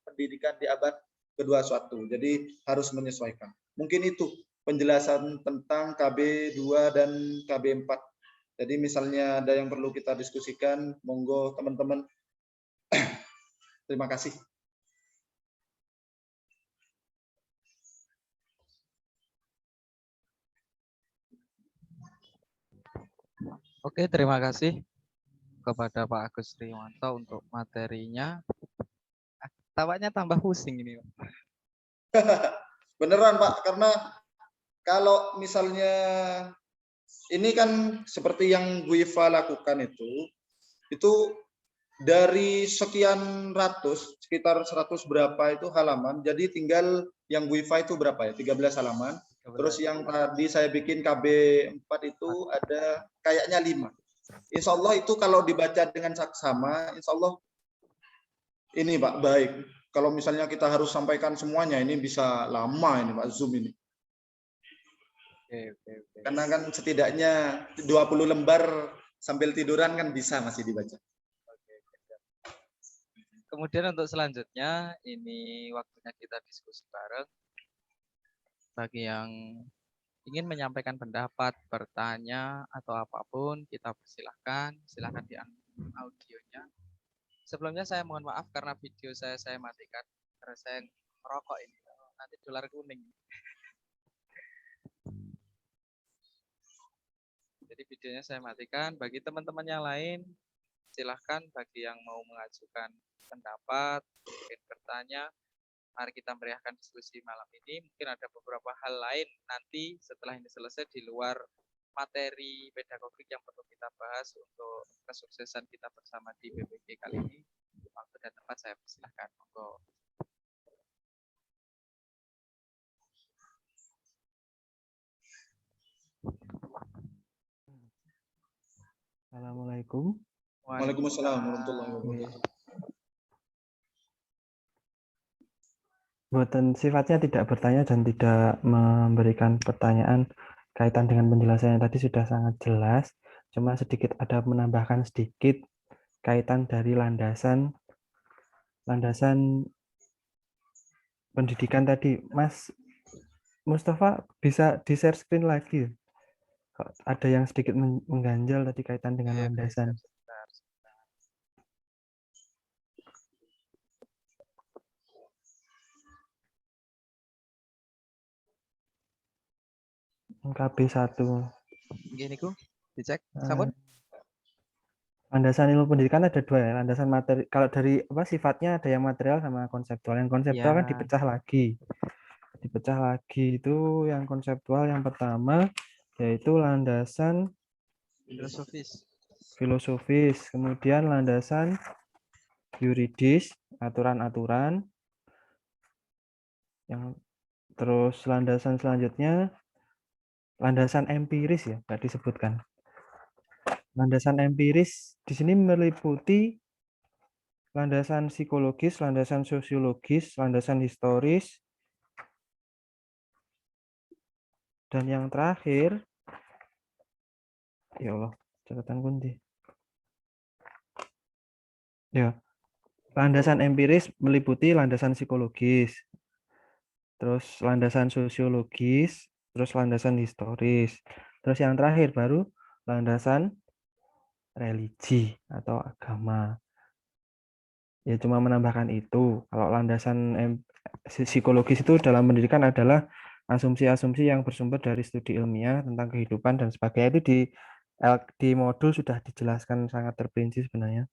pendidikan di abad ke-21. Jadi harus menyesuaikan. Mungkin itu penjelasan tentang KB2 dan KB4. Jadi misalnya ada yang perlu kita diskusikan, monggo teman-teman. Terima kasih. Oke, terima kasih kepada Pak Agus Triwanto untuk materinya. Tampaknya tambah pusing ini. Beneran Pak, karena kalau misalnya ini kan seperti yang Bu Iva lakukan itu dari sekian ratus, sekitar 100 berapa itu halaman, jadi tinggal yang Bu Iva itu berapa ya, 13 halaman. Terus yang tadi saya bikin KB4 itu ada kayaknya 5. Insya Allah itu kalau dibaca dengan saksama, insya Allah ini Pak baik. Kalau misalnya kita harus sampaikan semuanya, ini bisa lama ini Pak Zoom ini. Oke. Karena kan setidaknya 20 lembar sambil tiduran kan bisa masih dibaca. Kemudian untuk selanjutnya, ini waktunya kita diskusi bareng. Bagi yang ingin menyampaikan pendapat, bertanya, atau apapun, kita persilahkan. Silahkan di audionya. Sebelumnya saya mohon maaf karena video saya matikan. Karena saya merokok ini. Nanti dolar kuning. Jadi videonya saya matikan. Bagi teman-teman yang lain, silahkan bagi yang mau mengajukan pendapat, mungkin bertanya, mari kita meriahkan diskusi malam ini. Mungkin ada beberapa hal lain nanti setelah ini selesai di luar materi pedagogik yang perlu kita bahas untuk kesuksesan kita bersama di BPG kali ini. Waktu dan tempat saya persilahkan. Monggo. Assalamualaikum. Waalaikumsalam warahmatullahi wabarakatuh. Buatan sifatnya tidak bertanya dan tidak memberikan pertanyaan kaitan dengan penjelasan yang tadi sudah sangat jelas. Cuma sedikit ada menambahkan sedikit kaitan dari landasan pendidikan tadi. Mas Mustafa bisa di-share screen lagi. Kok ada yang sedikit mengganjal tadi kaitan dengan landasan. KB1. Gini ku, dicek. Sampun. Landasan ilmu pendidikan ada dua ya, landasan materi. Kalau dari apa sifatnya ada yang material sama konseptual. Yang konseptual kan Ya. dipecah lagi. Dipecah lagi itu yang konseptual yang pertama yaitu landasan filosofis, kemudian landasan yuridis, aturan-aturan. Yang terus landasan selanjutnya landasan empiris ya, nggak disebutkan. Landasan empiris di sini meliputi landasan psikologis, landasan sosiologis, landasan historis, dan yang terakhir, ya Allah, catatan kunci. Ya, landasan empiris meliputi landasan psikologis, terus landasan sosiologis, terus landasan historis, terus yang terakhir baru landasan religi atau agama. Ya cuma menambahkan itu. Kalau landasan psikologis itu dalam pendidikan adalah asumsi-asumsi yang bersumber dari studi ilmiah tentang kehidupan dan sebagainya. Itu di modul sudah dijelaskan sangat terperinci sebenarnya.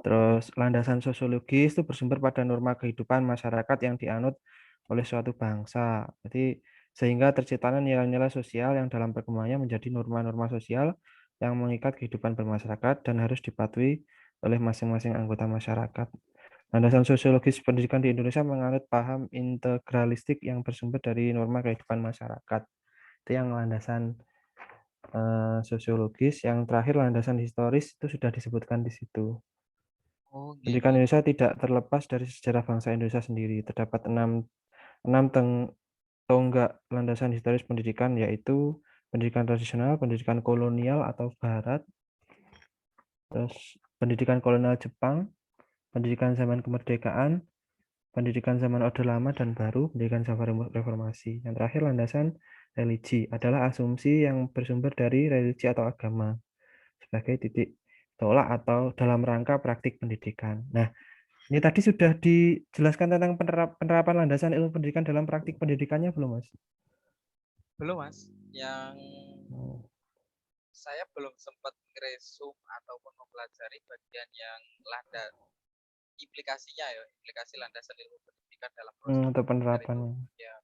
Terus landasan sosiologis itu bersumber pada norma kehidupan masyarakat yang dianut oleh suatu bangsa. Jadi sehingga terciptakan nilai-nilai sosial yang dalam perkembangannya menjadi norma-norma sosial yang mengikat kehidupan bermasyarakat dan harus dipatuhi oleh masing-masing anggota masyarakat. Landasan sosiologis pendidikan di Indonesia menganut paham integralistik yang bersumber dari norma kehidupan masyarakat. Itu yang landasan sosiologis. Yang terakhir landasan historis itu sudah disebutkan di situ. Pendidikan Indonesia tidak terlepas dari sejarah bangsa Indonesia sendiri. Terdapat enam tonggak landasan historis pendidikan, yaitu pendidikan tradisional, pendidikan kolonial atau barat, terus pendidikan kolonial Jepang, pendidikan zaman kemerdekaan, pendidikan zaman Orde Lama dan Baru, pendidikan zaman reformasi. Yang terakhir landasan religi adalah asumsi yang bersumber dari religi atau agama sebagai titik tolak atau dalam rangka praktik pendidikan. Nah, ini tadi sudah dijelaskan tentang penerapan landasan ilmu pendidikan dalam praktik pendidikannya belum, Mas? Belum, Mas. Yang saya belum sempat ngeresum ataupun mempelajari bagian yang implikasinya ya, implikasi landasan ilmu pendidikan dalam proses Untuk penerapannya. Ya,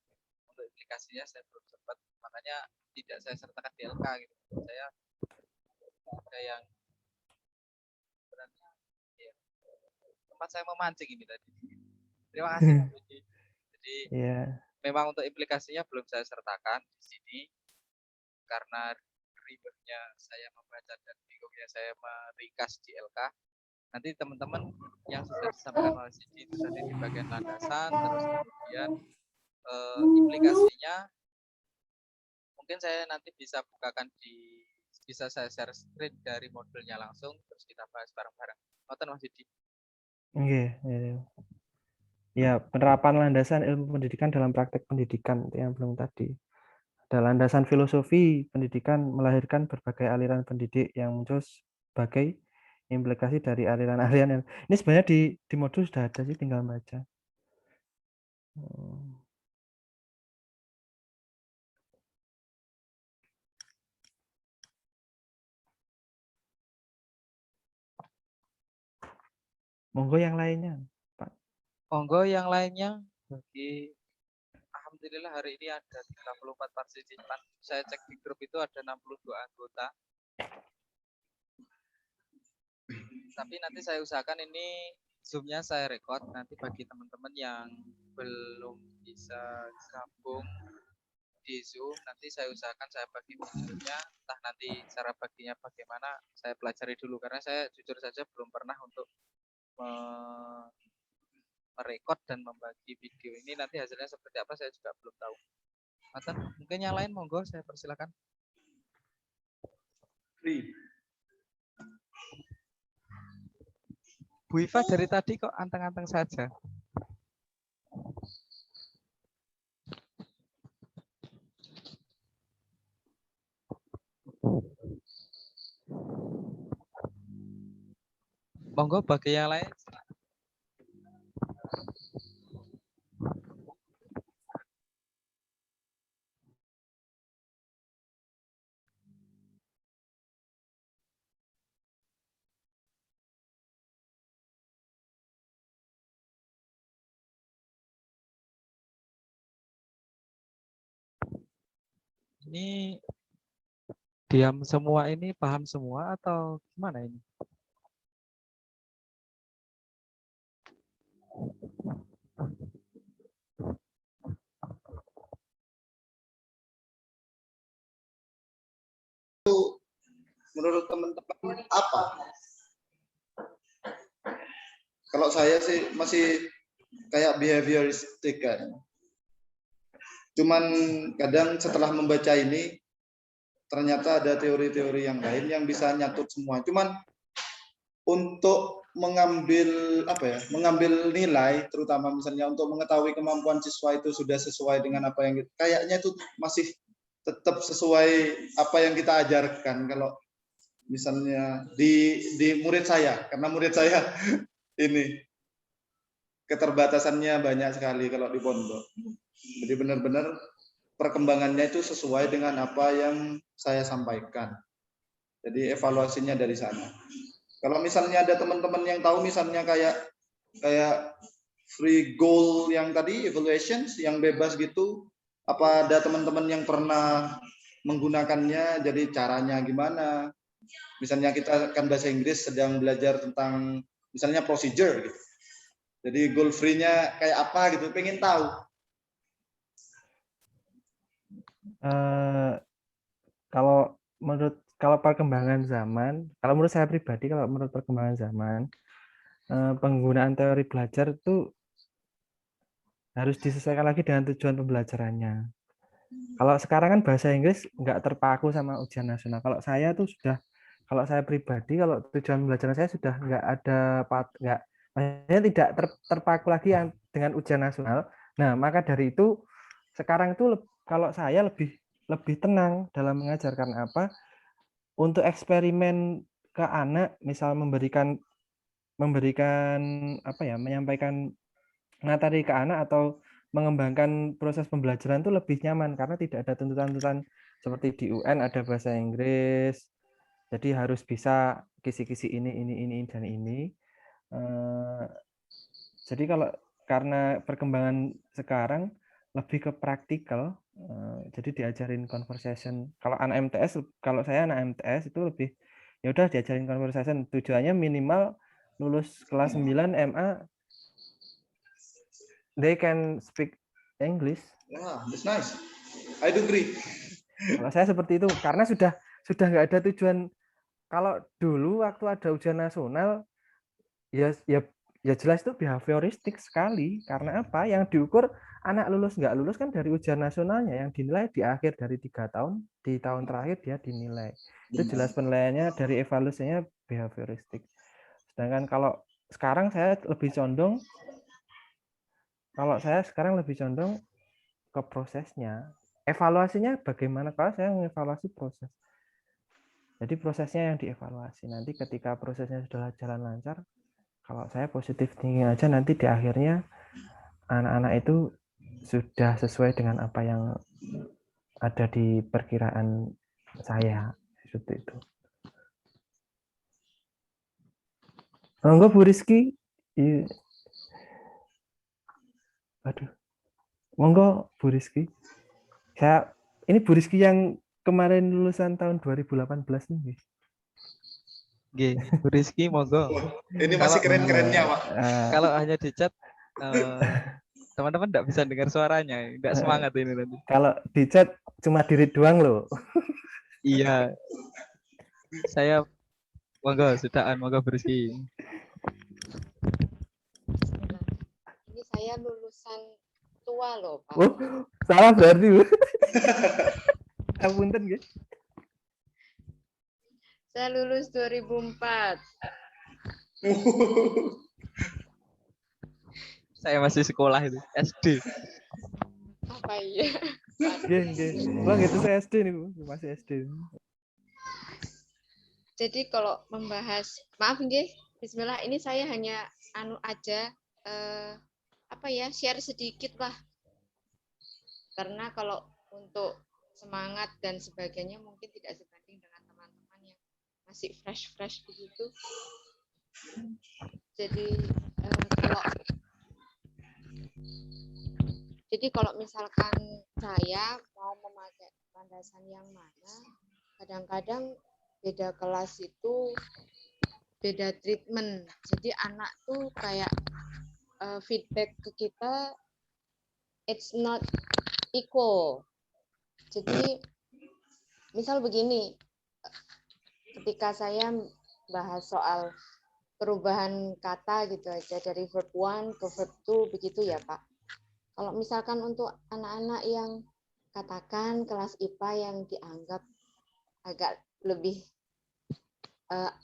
untuk implikasinya saya belum sempat, makanya tidak saya sertakan di LK gitu. Saya ada yang ya, tempat saya memancing ini tadi. Terima kasih Pak Budi. Jadi memang untuk implikasinya belum saya sertakan di sini karena ribetnya saya membaca dan bingungnya saya meringkas di LK. Nanti teman-teman yang sudah disampaikan oleh Sidi itu tadi di bagian landasan, terus kemudian implikasinya mungkin saya nanti bisa bukakan bisa saya share screen dari modulnya langsung, terus kita bahas bareng-bareng. Ngoten Mas Sidi. Ya, penerapan landasan ilmu pendidikan dalam praktek pendidikan itu yang belum tadi. Ada landasan filosofi pendidikan melahirkan berbagai aliran pendidik yang muncul sebagai implikasi dari aliran-aliran yang ini sebenarnya di modul sudah ada sih, tinggal baca. Monggo yang lainnya, Pak. Monggo yang lainnya. Alhamdulillah hari ini ada 34 partisipan. Saya cek di grup itu ada 62 anggota. Tapi nanti saya usahakan ini Zoom-nya saya record. Nanti bagi teman-teman yang belum bisa gabung di Zoom, nanti saya usahakan saya bagi videonya. Entah nanti cara baginya bagaimana, saya pelajari dulu. Karena saya jujur saja belum pernah untuk merekod dan membagi video ini. Nanti hasilnya seperti apa saya juga belum tahu. Mungkin yang lain monggo saya persilakan. Bu Iva dari tadi kok anteng-anteng saja. Monggo bagi yang lain. Ini diam semua ini paham semua atau gimana ini? Menurut teman-teman apa? Kalau saya sih masih kayak behavioristik kan. Cuman kadang setelah membaca ini ternyata ada teori-teori yang lain yang bisa nyatut semua. Cuman untuk mengambil mengambil nilai, terutama misalnya untuk mengetahui kemampuan siswa itu sudah sesuai dengan apa yang kayaknya itu masih tetap sesuai apa yang kita ajarkan. Kalau misalnya di murid saya, karena murid saya ini keterbatasannya banyak sekali kalau di pondok. Jadi benar-benar perkembangannya itu sesuai dengan apa yang saya sampaikan. Jadi evaluasinya dari sana. Kalau misalnya ada teman-teman yang tahu misalnya kayak free goal yang tadi evaluations yang bebas gitu, apa ada teman-teman yang pernah menggunakannya, jadi caranya gimana? Misalnya kita kan bahasa Inggris sedang belajar tentang misalnya procedure gitu. Jadi goal free-nya kayak apa gitu, pengen tahu. Kalau perkembangan zaman, kalau menurut saya pribadi, kalau menurut perkembangan zaman, penggunaan teori belajar itu harus disesuaikan lagi dengan tujuan pembelajarannya. Kalau sekarang kan bahasa Inggris nggak terpaku sama ujian nasional. Kalau saya tuh sudah, kalau saya pribadi, kalau tujuan pembelajaran saya sudah maksudnya tidak terpaku lagi dengan ujian nasional. Nah, maka dari itu sekarang itu kalau saya lebih tenang dalam mengajar. Karena apa? Untuk eksperimen ke anak, misal menyampaikan materi ke anak atau mengembangkan proses pembelajaran itu lebih nyaman karena tidak ada tuntutan-tuntutan seperti di UN ada bahasa Inggris, jadi harus bisa kisi-kisi ini dan ini. Jadi karena perkembangan sekarang lebih ke praktikal, jadi diajarin conversation. Kalau saya anak MTS itu lebih ya udah diajarin conversation. Tujuannya minimal lulus kelas 9 MA they can speak English. That's nice. I agree. Kalau saya seperti itu karena sudah nggak ada tujuan. Kalau dulu waktu ada ujian nasional ya jelas itu behavioristik sekali. Karena apa? Yang diukur anak lulus nggak lulus kan dari ujian nasionalnya, yang dinilai di akhir dari 3 tahun, di tahun terakhir dia dinilai. Itu jelas penilaiannya dari evaluasinya behavioristik. Sedangkan kalau sekarang saya lebih condong ke prosesnya, evaluasinya bagaimana? Kalau saya mengevaluasi proses. Jadi prosesnya yang dievaluasi. Nanti ketika prosesnya sudah jalan lancar, kalau saya positif thinking aja, nanti di akhirnya anak-anak itu sudah sesuai dengan apa yang ada di perkiraan saya. Seperti itu. Monggo Bu Rizky. Aduh. Monggo Bu Rizky. Ini Bu Rizky yang kemarin lulusan tahun 2018 nih. Oke, Bu Rizky monggo. Ini masih keren-kerennya, Pak. Kalau hanya di chat teman-teman tidak bisa dengar suaranya, tidak semangat ini nanti. Kalau di chat cuma diri doang loh. Iya. Saya monggo sudahan, monggo Bu Rizky. Ini saya lulusan tua loh, Pak. Oh, salah berarti Bu. Apunten nggih. Saya lulus 2004. Saya masih sekolah itu, SD. Apa iya? Nggih. Wah, itu saya SD nih Bu, masih SD. Jadi kalau membahas, maaf nggih, bismillah, ini saya hanya share sedikit lah. Karena kalau untuk semangat dan sebagainya mungkin tidak sebanding dengan teman-teman yang masih fresh begitu. Jadi kalau misalkan saya mau memakai landasan yang mana, kadang-kadang beda kelas itu beda treatment. Jadi anak tuh kayak feedback ke kita, it's not equal. Jadi misal begini, ketika saya bahas soal perubahan kata gitu aja dari verb 1 ke verb 2 begitu ya Pak. Kalau misalkan untuk anak-anak yang katakan kelas IPA yang dianggap agak lebih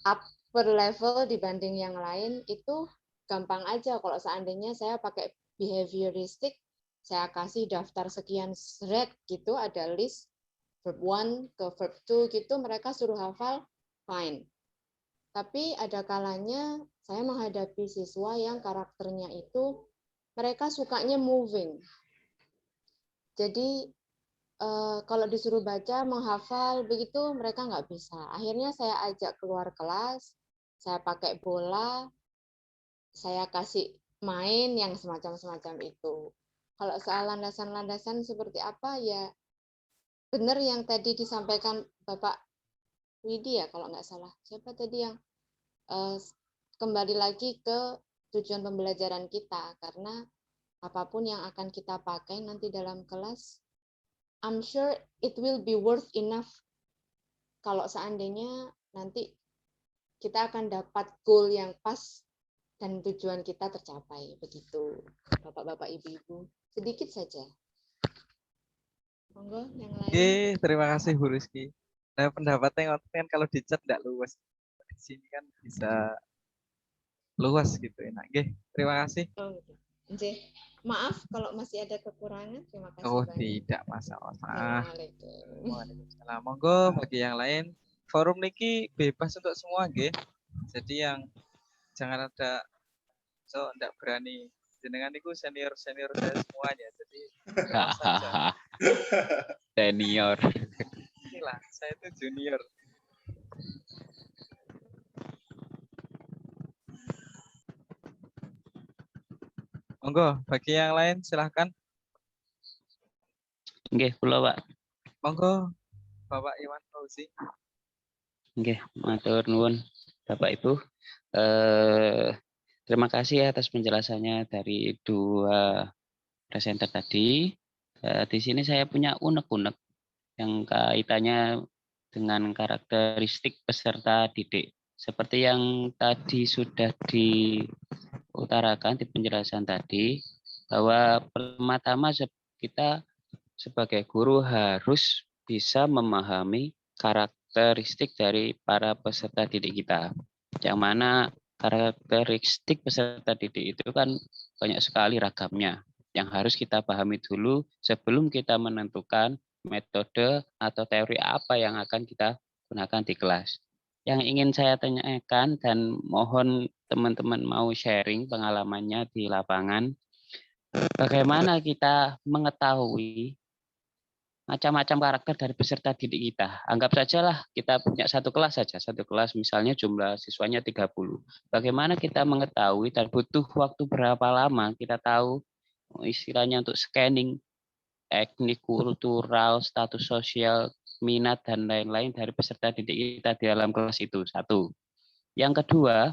upper level dibanding yang lain, itu gampang aja kalau seandainya saya pakai behavioristic, saya kasih daftar sekian thread gitu, ada list verb 1 ke verb 2 gitu, mereka suruh hafal, fine. Tapi ada kalanya saya menghadapi siswa yang karakternya itu mereka sukanya moving. Jadi kalau disuruh baca, menghafal begitu mereka nggak bisa. Akhirnya saya ajak keluar kelas, saya pakai bola, saya kasih main yang semacam-semacam itu. Kalau soal landasan-landasan seperti apa ya benar yang tadi disampaikan Bapak Widi ya kalau nggak salah. Siapa tadi yang kembali lagi ke tujuan pembelajaran kita, karena apapun yang akan kita pakai nanti dalam kelas, I'm sure it will be worth enough kalau seandainya nanti kita akan dapat goal yang pas dan tujuan kita tercapai. Begitu, Bapak-bapak, Ibu-ibu. Sedikit saja. Monggo, yang lain. Oke, terima kasih Bu Rizky. Nah, pendapatnya kan kalau di chat tidak luas. Di sini kan bisa luas gitu enak. Oke, terima kasih. Oh, gitu. Maaf kalau masih ada kekurangan. Terima kasih Oh, banyak. tidak masalah. Assalamualaikum. Waalaikumsalam. Monggo bagi yang lain. Forum niki bebas untuk semua, nggih. Jadi yang jangan ada enggak berani. Jenengan niku senior saya semuanya. Jadi saja. Senior. Inilah, saya itu junior. Monggo, bagi yang lain silahkan. Nggih, kula Pak. Monggo, Bapak Iwan Fauzi. Nggih, matur nuwun Bapak Ibu. Terima kasih atas penjelasannya dari dua presenter tadi. Di sini saya punya unek-unek yang kaitannya dengan karakteristik peserta didik. Seperti yang tadi sudah diutarakan di penjelasan tadi, bahwa pertama-tama kita sebagai guru harus bisa memahami karakteristik dari para peserta didik kita. Yang mana karakteristik peserta didik itu kan banyak sekali ragamnya. Yang harus kita pahami dulu sebelum kita menentukan metode atau teori apa yang akan kita gunakan di kelas. Yang ingin saya tanyakan dan mohon teman-teman mau sharing pengalamannya di lapangan, bagaimana kita mengetahui macam-macam karakter dari peserta didik kita. Anggap sajalah kita punya satu kelas saja, satu kelas misalnya jumlah siswanya 30. Bagaimana kita mengetahui dan butuh waktu berapa lama kita tahu istilahnya untuk scanning etnik, kultural, status sosial, minat, dan lain-lain dari peserta didik kita di dalam kelas itu. Satu. Yang kedua,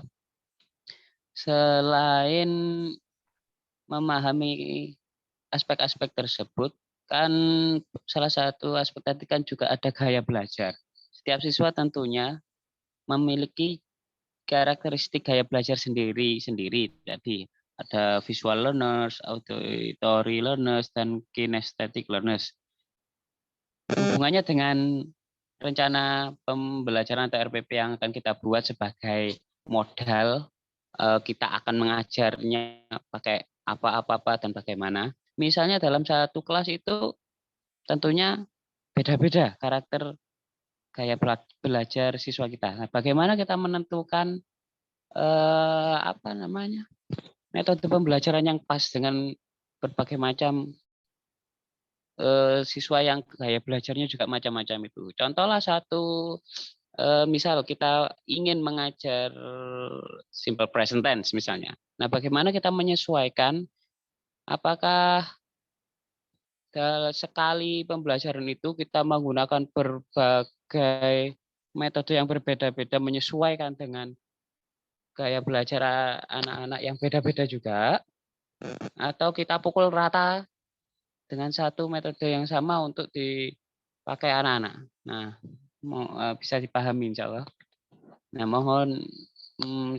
selain memahami aspek-aspek tersebut, kan salah satu aspek tadi kan juga ada gaya belajar. Setiap siswa tentunya memiliki karakteristik gaya belajar sendiri-sendiri. Jadi ada visual learners, auditory learners, dan kinesthetic learners. Hubungannya dengan rencana pembelajaran atau RPP yang akan kita buat sebagai modal, kita akan mengajarnya pakai apa-apa dan bagaimana. Misalnya dalam satu kelas itu tentunya beda-beda karakter gaya belajar siswa kita. Nah, bagaimana kita menentukan metode pembelajaran yang pas dengan berbagai macam siswa yang gaya belajarnya juga macam-macam itu. Contohlah satu, misal kita ingin mengajar simple present tense misalnya. Nah, bagaimana kita menyesuaikan apakah sekali pembelajaran itu kita menggunakan berbagai metode yang berbeda-beda menyesuaikan dengan gaya belajar anak-anak yang beda-beda juga, atau kita pukul rata dengan satu metode yang sama untuk dipakai anak-anak. Nah, bisa dipahami insya Allah. Nah, mohon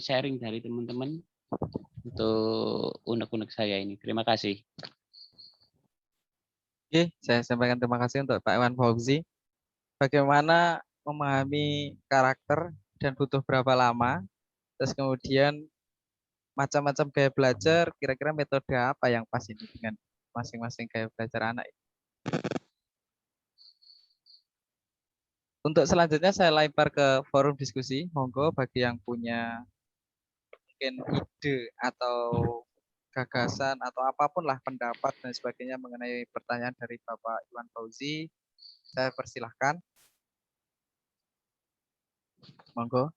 sharing dari teman-teman untuk unek-unek saya ini. Terima kasih. Oke, saya sampaikan terima kasih untuk Pak Iwan Fauzi. Bagaimana memahami karakter dan butuh berapa lama, terus kemudian macam-macam gaya belajar, kira-kira metode apa yang pas ini dengan masing-masing gaya belajar anak. Untuk selanjutnya saya lebar ke forum diskusi. Monggo bagi yang punya mungkin ide atau gagasan atau apapun lah pendapat dan sebagainya mengenai pertanyaan dari Bapak Iwan Fauzi, saya persilahkan. Monggo.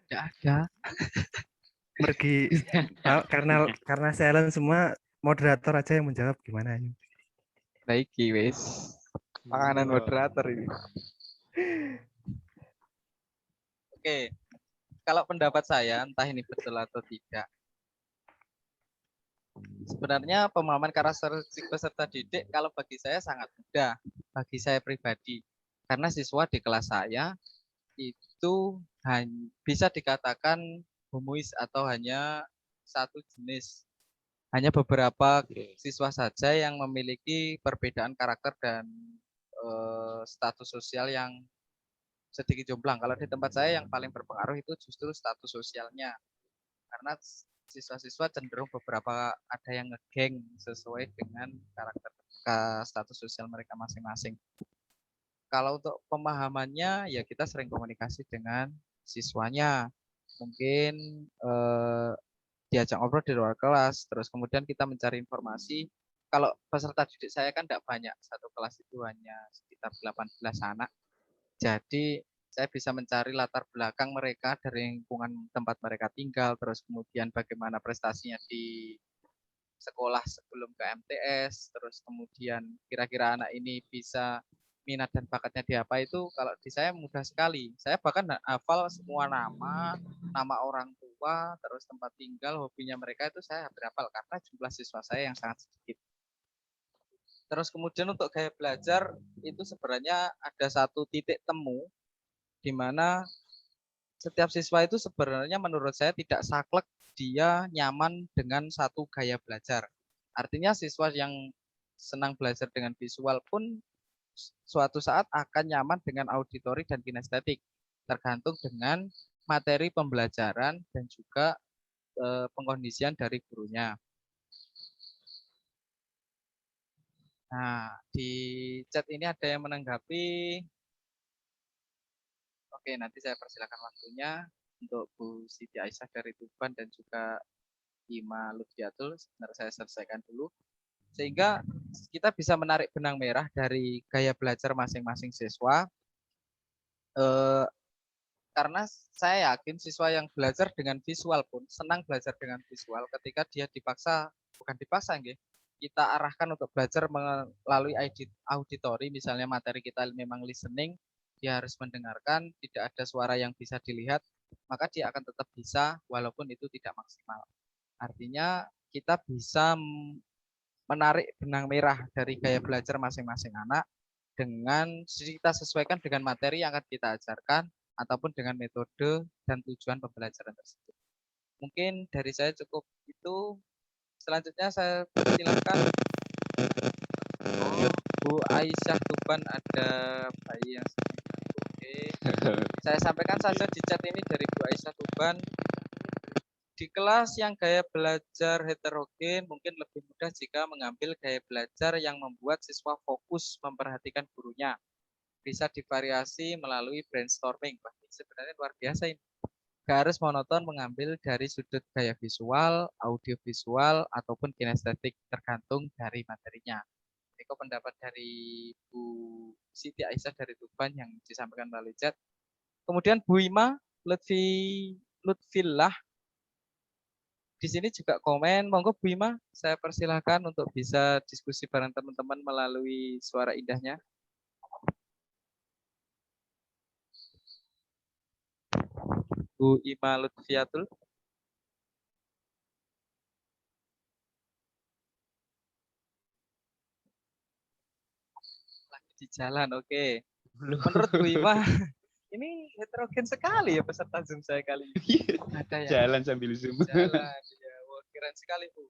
Tidak ada. Pergi karena silent semua, moderator aja yang menjawab gimana ini. Baik, wis. Panganan moderator ini. Oke. Kalau pendapat saya, entah ini betul atau tidak. Sebenarnya pemahaman karakteristik peserta didik kalau bagi saya sangat mudah. Bagi saya pribadi. Karena siswa di kelas saya itu bisa dikatakan homois atau hanya satu jenis. Hanya beberapa siswa saja yang memiliki perbedaan karakter dan status sosial yang sedikit jomplang. Kalau di tempat saya yang paling berpengaruh itu justru status sosialnya. Karena siswa-siswa cenderung beberapa ada yang ngegeng sesuai dengan karakter status sosial mereka masing-masing. Kalau untuk pemahamannya ya kita sering komunikasi dengan siswanya. Mungkin diajak ngobrol di luar kelas, terus kemudian kita mencari informasi. Kalau peserta didik saya kan tidak banyak, satu kelas itu hanya sekitar 18 anak. Jadi saya bisa mencari latar belakang mereka dari lingkungan tempat mereka tinggal, terus kemudian bagaimana prestasinya di sekolah sebelum ke MTS, terus kemudian kira-kira anak ini bisa minat dan bakatnya di apa itu kalau di saya mudah sekali. Saya bahkan hafal semua nama orang tua, terus tempat tinggal, hobinya mereka itu saya hampir hafal karena jumlah siswa saya yang sangat sedikit. Terus kemudian untuk gaya belajar itu sebenarnya ada satu titik temu di mana setiap siswa itu sebenarnya menurut saya tidak saklek dia nyaman dengan satu gaya belajar. Artinya siswa yang senang belajar dengan visual pun suatu saat akan nyaman dengan auditori dan kinestetik, tergantung dengan materi pembelajaran dan juga pengkondisian dari gurunya. Nah, di chat ini ada yang menanggapi. Oke, nanti saya persilakan waktunya untuk Bu Siti Aisyah dari Tuban dan juga Ima Lutfiatul. Sebentar saya selesaikan dulu. Sehingga kita bisa menarik benang merah dari gaya belajar masing-masing siswa. Karena saya yakin siswa yang belajar dengan visual pun senang belajar dengan visual ketika dia dipaksa, bukan dipaksa, kita arahkan untuk belajar melalui auditori, misalnya materi kita memang listening, dia harus mendengarkan, tidak ada suara yang bisa dilihat, maka dia akan tetap bisa walaupun itu tidak maksimal. Artinya kita bisa menarik benang merah dari gaya belajar masing-masing anak dengan kita sesuaikan dengan materi yang akan kita ajarkan ataupun dengan metode dan tujuan pembelajaran tersebut. Mungkin dari saya cukup itu. Selanjutnya saya persilakan Bu Aisyah Tuban, ada bayi yang oke. Saya sampaikan saja di chat ini dari Bu Aisyah Tuban. Di kelas yang gaya belajar heterogen mungkin lebih mudah jika mengambil gaya belajar yang membuat siswa fokus memperhatikan gurunya. Bisa divariasi melalui brainstorming. Wah, ini sebenarnya luar biasa ini. Gak harus monoton mengambil dari sudut gaya visual, audiovisual, ataupun kinestetik, tergantung dari materinya. Itu pendapat dari Bu Siti Aisyah dari Tuban yang disampaikan melalui chat. Kemudian Bu Ima Lutfillah di sini juga komen. Monggo Bu Ima, saya persilahkan untuk bisa diskusi bareng teman-teman melalui suara indahnya. Bu Ima Lutfiatul. Lagi di jalan, oke. Menurut Bu Ima, ini heterogen sekali ya peserta Zoom saya kali ini. Ada yang Jalan sambil Zoom. jalan, ya. Wah, keren sekali Bu.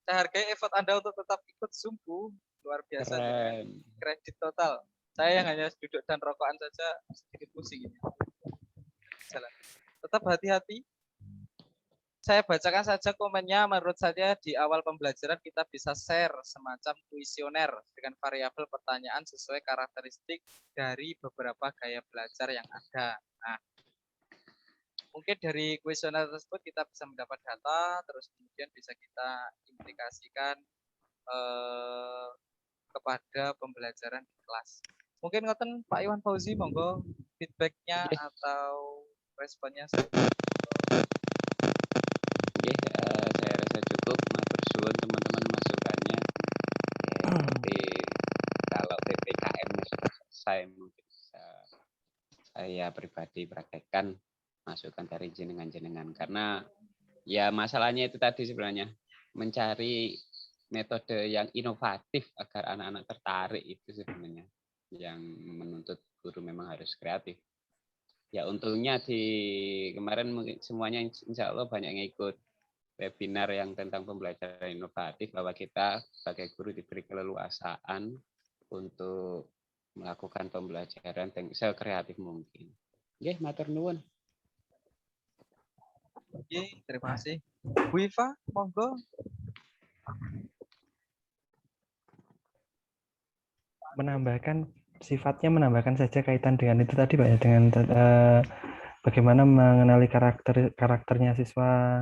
Saya hargai effort Anda untuk tetap ikut Zoom Bu. Luar biasa dengan Keren. kredit total. Saya yang hanya duduk dan rokokan saja sedikit pusing ini. Jalan. Tetap hati-hati. Saya bacakan saja komennya. Menurut saya di awal pembelajaran kita bisa share semacam kuesioner dengan variabel pertanyaan sesuai karakteristik dari beberapa gaya belajar yang ada. Nah, mungkin dari kuesioner tersebut kita bisa mendapat data, terus kemudian bisa kita implikasikan kepada pembelajaran di kelas. Mungkin ngoten Pak Iwan Fauzi, monggo feedbacknya atau responnya. Oke, saya rasa cukup. Matur suwun teman-teman masukannya. Nanti kalau PPKM-nya sudah selesai mungkin bisa saya pribadi praktekkan masukan dari jenengan-jenengan, karena ya masalahnya itu tadi sebenarnya mencari metode yang inovatif agar anak-anak tertarik, itu sebenarnya yang menuntut guru memang harus kreatif. Ya untungnya di kemarin mungkin semuanya insya Allah banyak yang ikut webinar yang tentang pembelajaran inovatif, bahwa kita sebagai guru diberi keleluasaan untuk melakukan pembelajaran sekreatif mungkin. Nggih, matur nuwun. Oke, terima kasih. Bu Iva, monggo. Sifatnya menambahkan saja kaitan dengan itu tadi Pak ya, dengan bagaimana mengenali karakternya siswa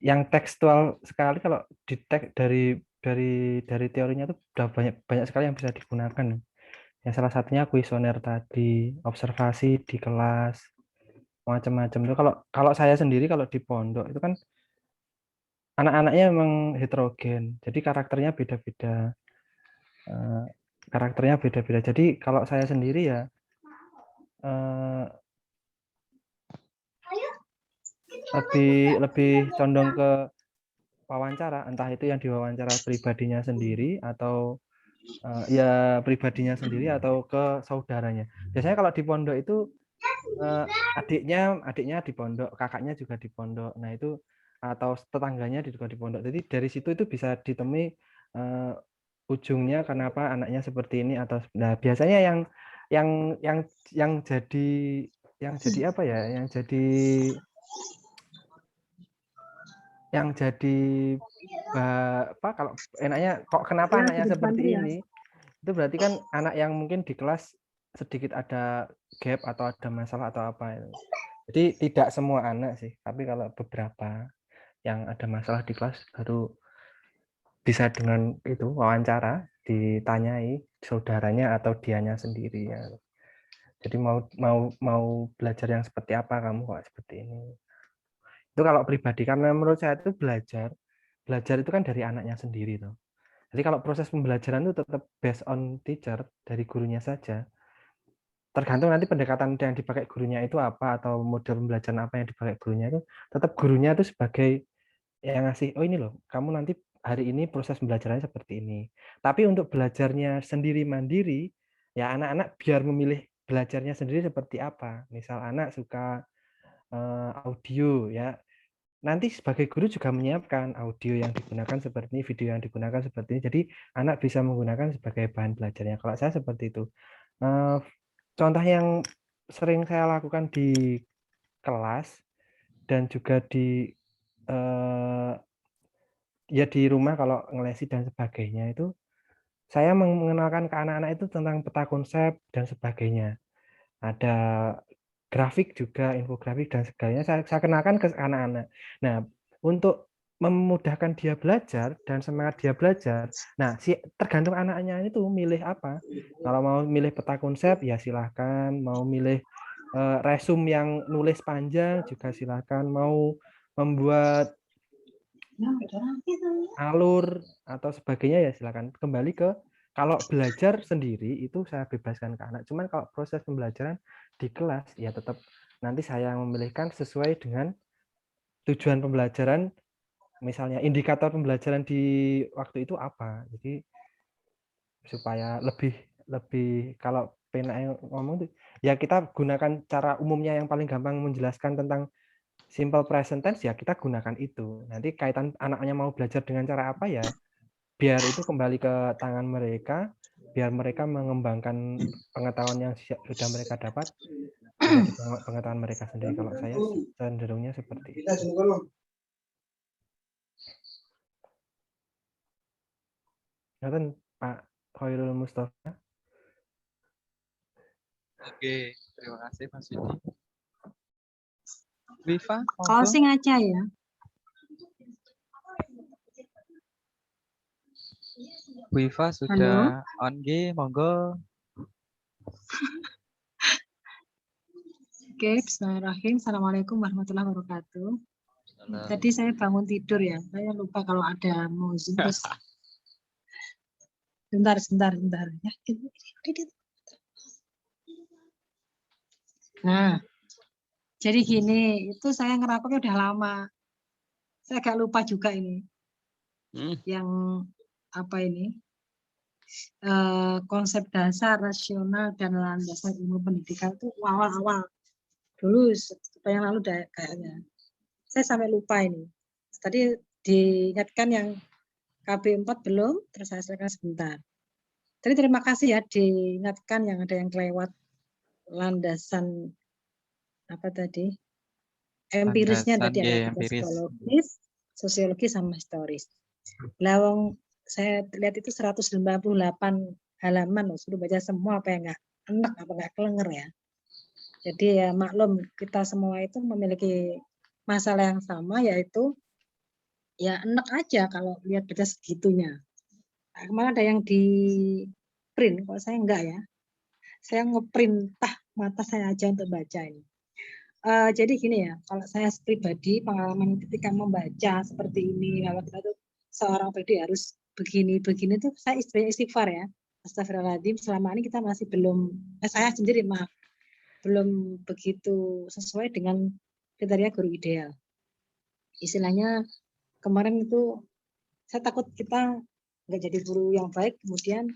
yang tekstual sekali. Kalau di teks dari teorinya itu sudah banyak sekali yang bisa digunakan. Yang salah satunya kuesioner tadi, observasi di kelas, macam-macam itu. Kalau saya sendiri kalau di pondok itu kan anak-anaknya memang heterogen, jadi karakternya beda-beda. Jadi kalau saya sendiri ya lebih condong ke wawancara, entah itu yang diwawancara pribadinya sendiri atau pribadinya sendiri atau ke saudaranya. Biasanya kalau di pondok itu adiknya di pondok, kakaknya juga di pondok. Nah itu atau tetangganya juga di pondok. Jadi dari situ itu bisa ditemui ujungnya kenapa anaknya seperti ini atau nah biasanya yang jadi apa ya? Yang jadi apa kalau enaknya kok kenapa anaknya seperti ini? Itu berarti kan anak yang mungkin di kelas sedikit ada gap atau ada masalah atau apa itu. Jadi tidak semua anak sih, tapi kalau beberapa yang ada masalah di kelas baru bisa dengan itu wawancara ditanyai saudaranya atau dianya sendiri ya. Jadi mau belajar yang seperti apa kamu kok seperti ini. Itu kalau pribadi karena menurut saya itu belajar itu kan dari anaknya sendiri tuh. Jadi kalau proses pembelajaran itu tetap based on teacher dari gurunya saja. Tergantung nanti pendekatan yang dipakai gurunya itu apa atau model pembelajaran apa yang dipakai gurunya itu tetap gurunya itu sebagai yang ngasih oh ini loh kamu nanti hari ini proses pembelajarannya seperti ini. Tapi untuk belajarnya sendiri mandiri ya anak-anak biar memilih belajarnya sendiri seperti apa. Misal anak suka audio ya nanti sebagai guru juga menyiapkan audio yang digunakan seperti ini, video yang digunakan seperti ini. Jadi anak bisa menggunakan sebagai bahan belajarnya. Kalau saya seperti itu. Contoh yang sering saya lakukan di kelas dan juga ya di rumah kalau ngelesi dan sebagainya itu saya mengenalkan ke anak-anak itu tentang peta konsep dan sebagainya. Ada grafik juga, infografik dan sebagainya saya kenalkan ke anak-anak. Nah, untuk memudahkan dia belajar dan semangat dia belajar. Nah, tergantung anaknya itu milih apa. Kalau mau milih peta konsep ya silahkan, mau milih resume yang nulis panjang juga silahkan, mau membuat alur atau sebagainya ya silakan. Kembali ke kalau belajar sendiri itu saya bebaskan ke anak. Cuman kalau proses pembelajaran di kelas ya tetap nanti saya memilihkan sesuai dengan tujuan pembelajaran. Misalnya indikator pembelajaran di waktu itu apa. Jadi supaya lebih kalau pengen ngomong ya kita gunakan cara umumnya yang paling gampang menjelaskan tentang simple present tense ya kita gunakan itu. Nanti kaitan anaknya mau belajar dengan cara apa ya biar itu kembali ke tangan mereka, biar mereka mengembangkan pengetahuan yang sudah mereka dapat menjadi pengetahuan mereka sendiri. Kalau saya cenderungnya seperti itu. Nah, Pak Khairul Mustafa. Oke, terima kasih Mas Yudi. Viva, Closing aja ya. Viva sudah on G, monggo. Oke, bismillahirrahmanirrahim. Assalamualaikum warahmatullahi wabarakatuh. Tadi saya bangun tidur ya, saya lupa kalau ada mau Zoom terus. Sebentar ya. Nah, jadi gini, itu saya ngerapatnya udah lama. Saya agak lupa juga ini. Yang apa ini? Konsep dasar rasional dan landasan ilmu pendidikan itu awal-awal. Dulu yang lalu kayaknya. Saya sampai lupa ini. Tadi diingatkan yang KB4 belum, terus saya selesaikan sebentar. Jadi terima kasih ya diingatkan yang ada yang kelewat landasan apa tadi? Empirisnya tadi ada psikologis, sosiologis sama historis. Lawang saya lihat itu 198 halaman loh, suruh baca semua apa yang nggak enak apa nggak kelenger ya. Jadi ya maklum kita semua itu memiliki masalah yang sama yaitu ya enak aja kalau lihat baca segitunya. Kemarin ada yang di print, kalau saya enggak ya. Saya ngeprintah mata saya aja untuk baca ini. Jadi gini ya, kalau saya pribadi pengalaman ketika membaca seperti ini, kalau kita tuh seorang pribadi harus begini tuh saya istighfar ya. Astagfirullahaladzim, selama ini kita masih belum, saya sendiri maaf, belum begitu sesuai dengan kriteria guru ideal. Istilahnya kemarin itu saya takut kita nggak jadi guru yang baik, kemudian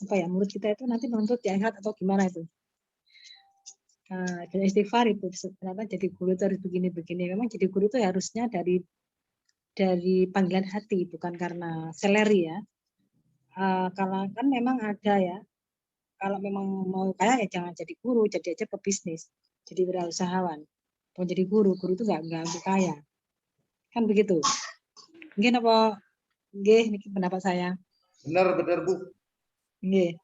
murid kita itu nanti menuntut di akhirat atau gimana itu. Dan istighfar itu ternyata jadi guru itu harus begini. Memang jadi guru itu harusnya dari dari panggilan hati, bukan karena salary ya. Kalau kan memang ada ya, kalau memang mau kaya ya jangan jadi guru, jadi aja pebisnis, jadi wirausahawan. Mau jadi guru itu nggak kaya, kan begitu. Mungkin apa? Nggih, niki pendapat saya. Benar Bu. Nggih.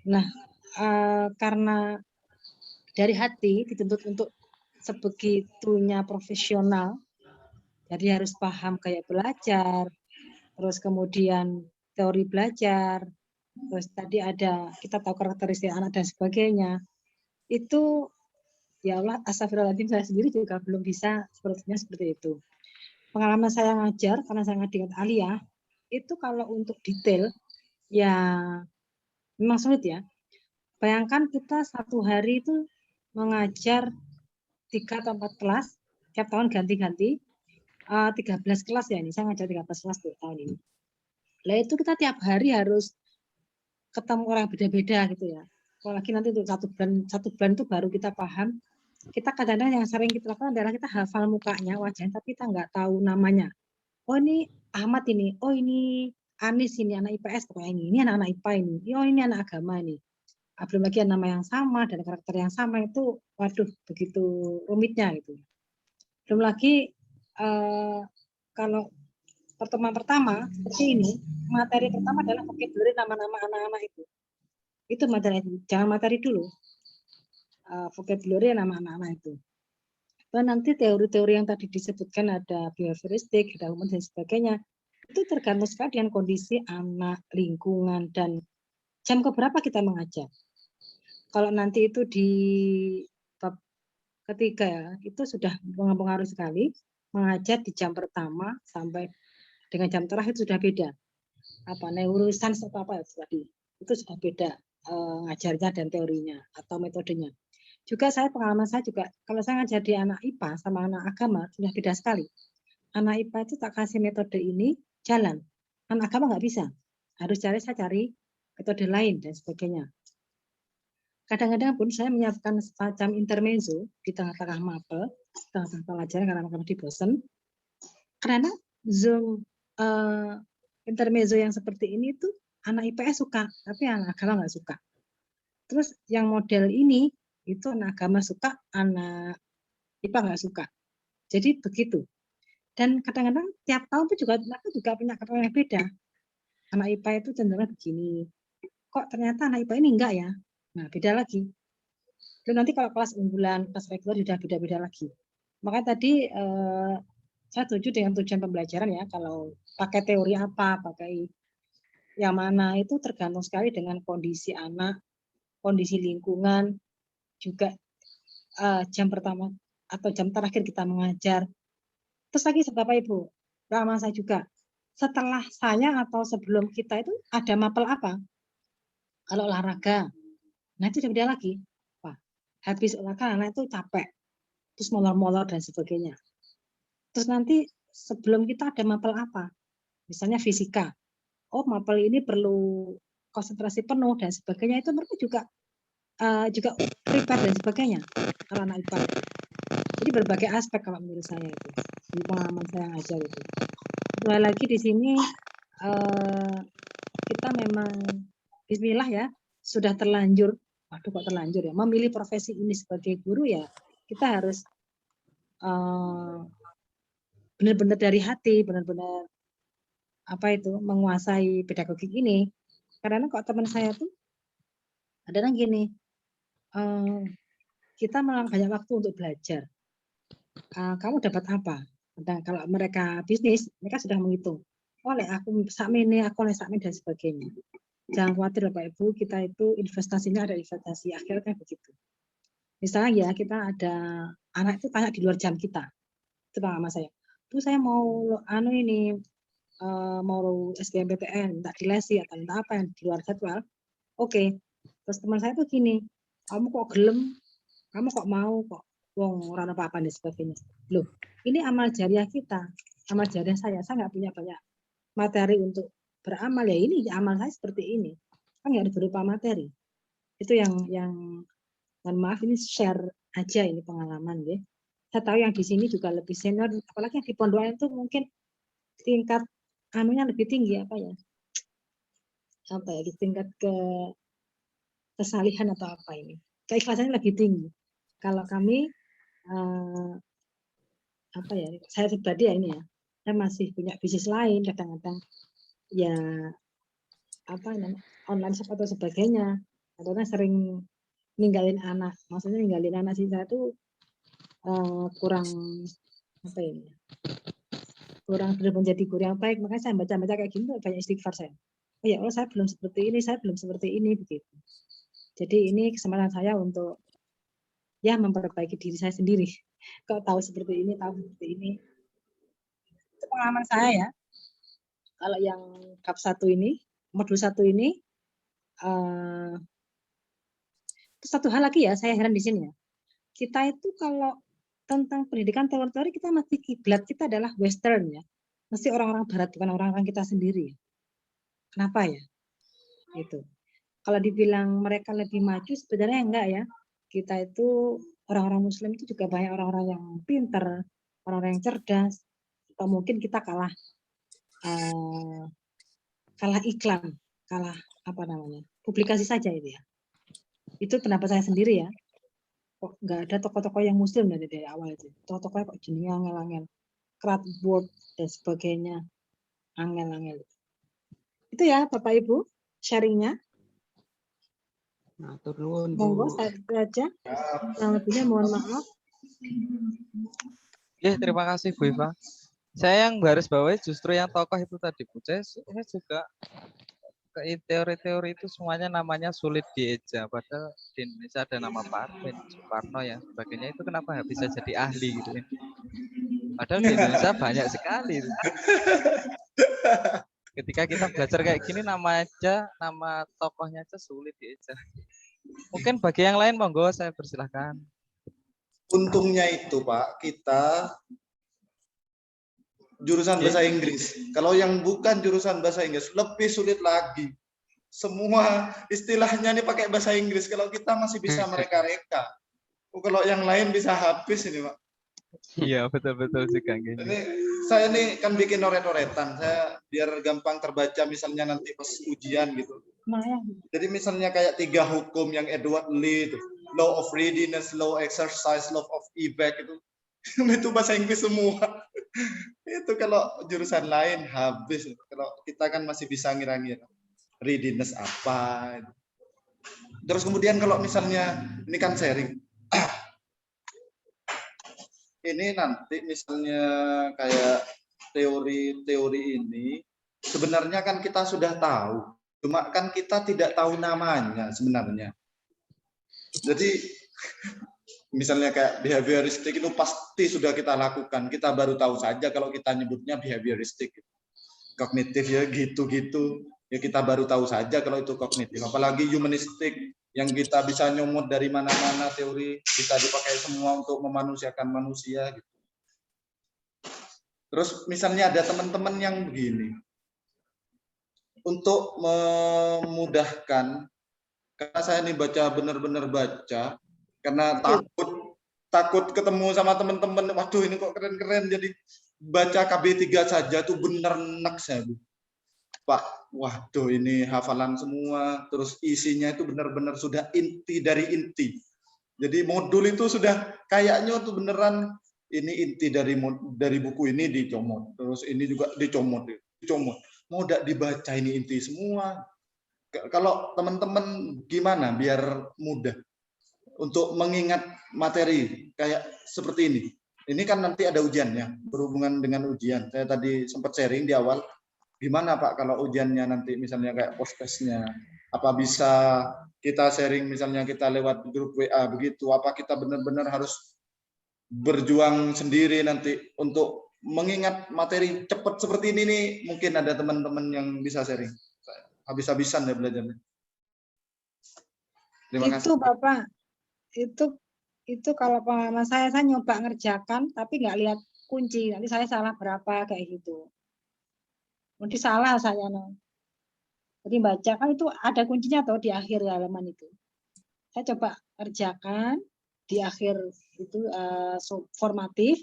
Nah, karena dari hati dituntut untuk sebegitunya profesional, jadi harus paham kayak belajar, terus kemudian teori belajar, terus tadi ada kita tahu karakteristik anak dan sebagainya. Itu ya Allah, astagfirullahaladzim, saya sendiri juga belum bisa sepertinya seperti itu. Pengalaman saya ngajar, karena saya ngajar dengan aliyah, itu kalau untuk detail, ya memang sulit ya. Bayangkan kita satu hari itu mengajar 3 atau 4 kelas, tiap tahun ganti-ganti, 13 kelas ya ini, saya ngajar 13 kelas tahun ini. Lah itu kita tiap hari harus ketemu orang beda-beda gitu ya. Apalagi nanti untuk satu bulan itu baru kita paham. Kita kadang-kadang yang sering kita lakukan adalah kita hafal mukanya, wajahnya, tapi kita nggak tahu namanya. Oh ini Ahmad ini, oh ini Anis ini, anak IPS pokoknya ini anak-anak IPA ini, oh ini anak agama ini. Belum lagi nama yang sama dan karakter yang sama itu, waduh begitu rumitnya gitu. Belum lagi kalau pertemuan pertama seperti ini, materi pertama adalah vocabulary nama-nama anak-anak itu. Itu materi, jangan materi dulu. Vocabulary nama anak-anak itu. Dan nanti teori-teori yang tadi disebutkan ada behavioristik, ada human dan sebagainya, itu tergantung sekali dengan kondisi anak, lingkungan, dan jam keberapa kita mengajar. Kalau nanti itu di bab ketiga ya, itu sudah mempengaruhi sekali, mengajar di jam pertama sampai dengan jam terakhir itu sudah beda. Neuroscience atau apa tadi, itu sudah beda ngajarnya dan teorinya atau metodenya. Juga pengalaman saya juga, kalau saya ngajar di anak IPA sama anak agama, sudah beda sekali. Anak IPA itu tak kasih metode ini, jalan. Anak agama nggak bisa. Harus saya cari metode lain dan sebagainya. Kadang-kadang pun saya menyiapkan semacam intermezzo di tengah-tengah mapel, tengah-tengah pelajaran karena mereka bosan. Karena Zoom intermezzo yang seperti ini tuh anak IPS suka, tapi anak agama nggak suka. Terus yang model ini, itu anak agama suka, anak IPA nggak suka. Jadi begitu. Dan kadang-kadang tiap tahun itu mereka juga punya karakter yang beda. Anak IPA itu cenderung begini. Kok ternyata anak IPA ini enggak ya? Nah, beda lagi. Dan nanti kalau kelas unggulan, kelas reguler sudah beda-beda lagi. Makanya tadi saya setuju dengan tujuan pembelajaran ya. Kalau pakai teori apa, pakai yang mana, itu tergantung sekali dengan kondisi anak, kondisi lingkungan, juga jam pertama atau jam terakhir kita mengajar. Terus lagi Bapak Ibu, pengalaman saya juga, setelah saya atau sebelum kita itu ada mapel apa? Kalau olahraga, nah itu udah beda lagi. Wah, habis olahraga anak itu capek, terus molor-molor dan sebagainya. Terus nanti sebelum kita ada mapel apa? Misalnya fisika. Oh, mapel ini perlu konsentrasi penuh dan sebagainya, itu mereka juga prepare dan sebagainya kalau anak IPA. Jadi berbagai aspek kalau menurut saya itu di pengalaman saya ngajar itu. Sekali lagi di sini kita memang bismillah ya, sudah terlanjur, waduh kok terlanjur ya, memilih profesi ini sebagai guru ya, kita harus benar-benar dari hati, benar-benar menguasai pedagogik ini. Karena kok teman saya tuh ada yang gini, kita malah banyak waktu untuk belajar. Kamu dapat apa? Dan kalau mereka bisnis, mereka sudah menghitung. Oleh aku sakmene, aku oleh sakmene dan sebagainya. Jangan khawatir Bapak Ibu, kita itu investasinya ada investasi akhirnya begitu. Misalnya ya kita ada anak itu tanya di luar jam kita, itu pengalaman saya. Tuh saya mau mau SBMPTN, minta dilesi atau minta apa yang di luar jadwal. Oke. Terus teman saya tuh gini, kamu kok gelem, kamu kok mau kok, wong ora apa-apa dan sebagainya. Loh, ini amal jariah kita, amal jariah saya nggak punya banyak materi untuk beramal ya, ini amal saya seperti ini, kan nggak berupa materi. Itu yang mohon maaf ini share aja ini pengalaman ya. Saya tahu yang di sini juga lebih senior, apalagi yang di pondokan itu mungkin tingkat anunya lebih tinggi apa ya? Tingkat kesalihan atau apa ini? Keikhlasannya lebih tinggi. Kalau kami saya pribadi ya ini ya, saya masih punya bisnis lain, kadang-kadang ya online shop atau sebagainya, karena sering ninggalin anak. Maksudnya ninggalin anak sih saya tuh kurang kurang menjadi guru yang baik. Makanya saya baca-baca kayak gini banyak istighfar saya. Oh ya Allah, saya belum seperti ini begitu. Jadi ini kesempatan saya untuk ya memperbaiki diri saya sendiri. Kok tahu seperti ini. Itu pengalaman saya ya. Kalau yang bab 1 ini, modul 1 ini, satu hal lagi ya, saya heran di sini ya. Kita itu kalau tentang pendidikan teori kita masih kiblat kita adalah Western ya. Mesti orang-orang Barat, bukan orang-orang kita sendiri. Kenapa ya? Gitu. Kalau dibilang mereka lebih maju, sebenarnya enggak ya. Kita itu orang-orang Muslim itu juga banyak orang-orang yang pintar, orang-orang yang cerdas. Atau mungkin kita kalah iklan, kalah publikasi saja itu ya. Itu pendapat saya sendiri ya. Kok nggak ada tokoh-tokoh yang Muslim dari awal itu. Tokoh-tokohnya kok jenis angel-angel, Kratboard dan sebagainya, angel-angel. Itu ya Bapak Ibu sharingnya. Matur nuwun, Monggo Bu. saya aja. Yang lebihnya mohon maaf. Ya, terima kasih Bu Iva. Saya yang garis bawahi justru yang tokoh itu tadi Bu. Saya juga teori-teori itu semuanya namanya sulit dieja. Padahal di Indonesia ada nama Pak Harvin, Soekarno ya sebagainya. Itu kenapa bisa jadi ahli gitu ya? Padahal di Indonesia banyak sekali. Ketika kita belajar kayak gini nama tokohnya aja sulit dieja. Mungkin bagi yang lain monggo saya persilahkan. Untungnya itu Pak, kita jurusan bahasa Inggris. Kalau yang bukan jurusan bahasa Inggris lebih sulit lagi. Semua istilahnya ini pakai bahasa Inggris. Kalau kita masih bisa mereka-reka. Kalau yang lain bisa habis ini Pak. Iya betul juga gini. Saya ini kan bikin oret-oretan. Saya biar gampang terbaca misalnya nanti pas ujian gitu. Jadi misalnya kayak 3 hukum yang Edward Lee itu, law of readiness, law exercise, law of feedback itu bahasa Inggris semua. Itu kalau jurusan lain habis. Kalau kita kan masih bisa ngira-ngira readiness apa. Terus kemudian kalau misalnya ini kan sharing. Ini nanti misalnya kayak teori-teori ini sebenarnya kan kita sudah tahu, cuma kan kita tidak tahu namanya sebenarnya. Jadi misalnya kayak behavioristik itu pasti sudah kita lakukan, kita baru tahu saja kalau kita nyebutnya behavioristik. Kognitif ya gitu-gitu, ya kita baru tahu saja kalau itu kognitif. Apalagi humanistik yang kita bisa nyomot dari mana-mana teori, bisa dipakai semua untuk memanusiakan manusia. Gitu. Terus misalnya ada teman-teman yang begini, untuk memudahkan, karena saya ini baca benar-benar baca, karena takut ketemu sama teman-teman, waduh ini kok keren-keren, jadi baca KB3 saja tuh bener enak saya. Pak, waduh ini hafalan semua, terus isinya itu benar-benar sudah inti dari inti. Jadi modul itu sudah kayaknya tuh beneran ini inti dari buku ini dicomot, terus ini juga dicomot. Mau tidak dibaca ini inti semua. Kalau teman-teman gimana biar mudah untuk mengingat materi kayak seperti ini. Ini kan nanti ada ujiannya, berhubungan dengan ujian. Saya tadi sempat sharing di awal. Gimana Pak kalau ujiannya nanti misalnya kayak post-testnya, apa bisa kita sharing misalnya kita lewat grup WA begitu, apa kita benar-benar harus berjuang sendiri nanti untuk mengingat materi cepat seperti ini nih, mungkin ada teman-teman yang bisa sharing. Habis-habisan ya belajarnya. Terima kasih. Itu Bapak, itu kalau pengalaman saya nyoba ngerjakan tapi nggak lihat kunci, nanti saya salah berapa kayak gitu. Nanti salah saya Jadi baca kan itu ada kuncinya atau di akhir halaman itu. Saya coba kerjakan di akhir itu formatif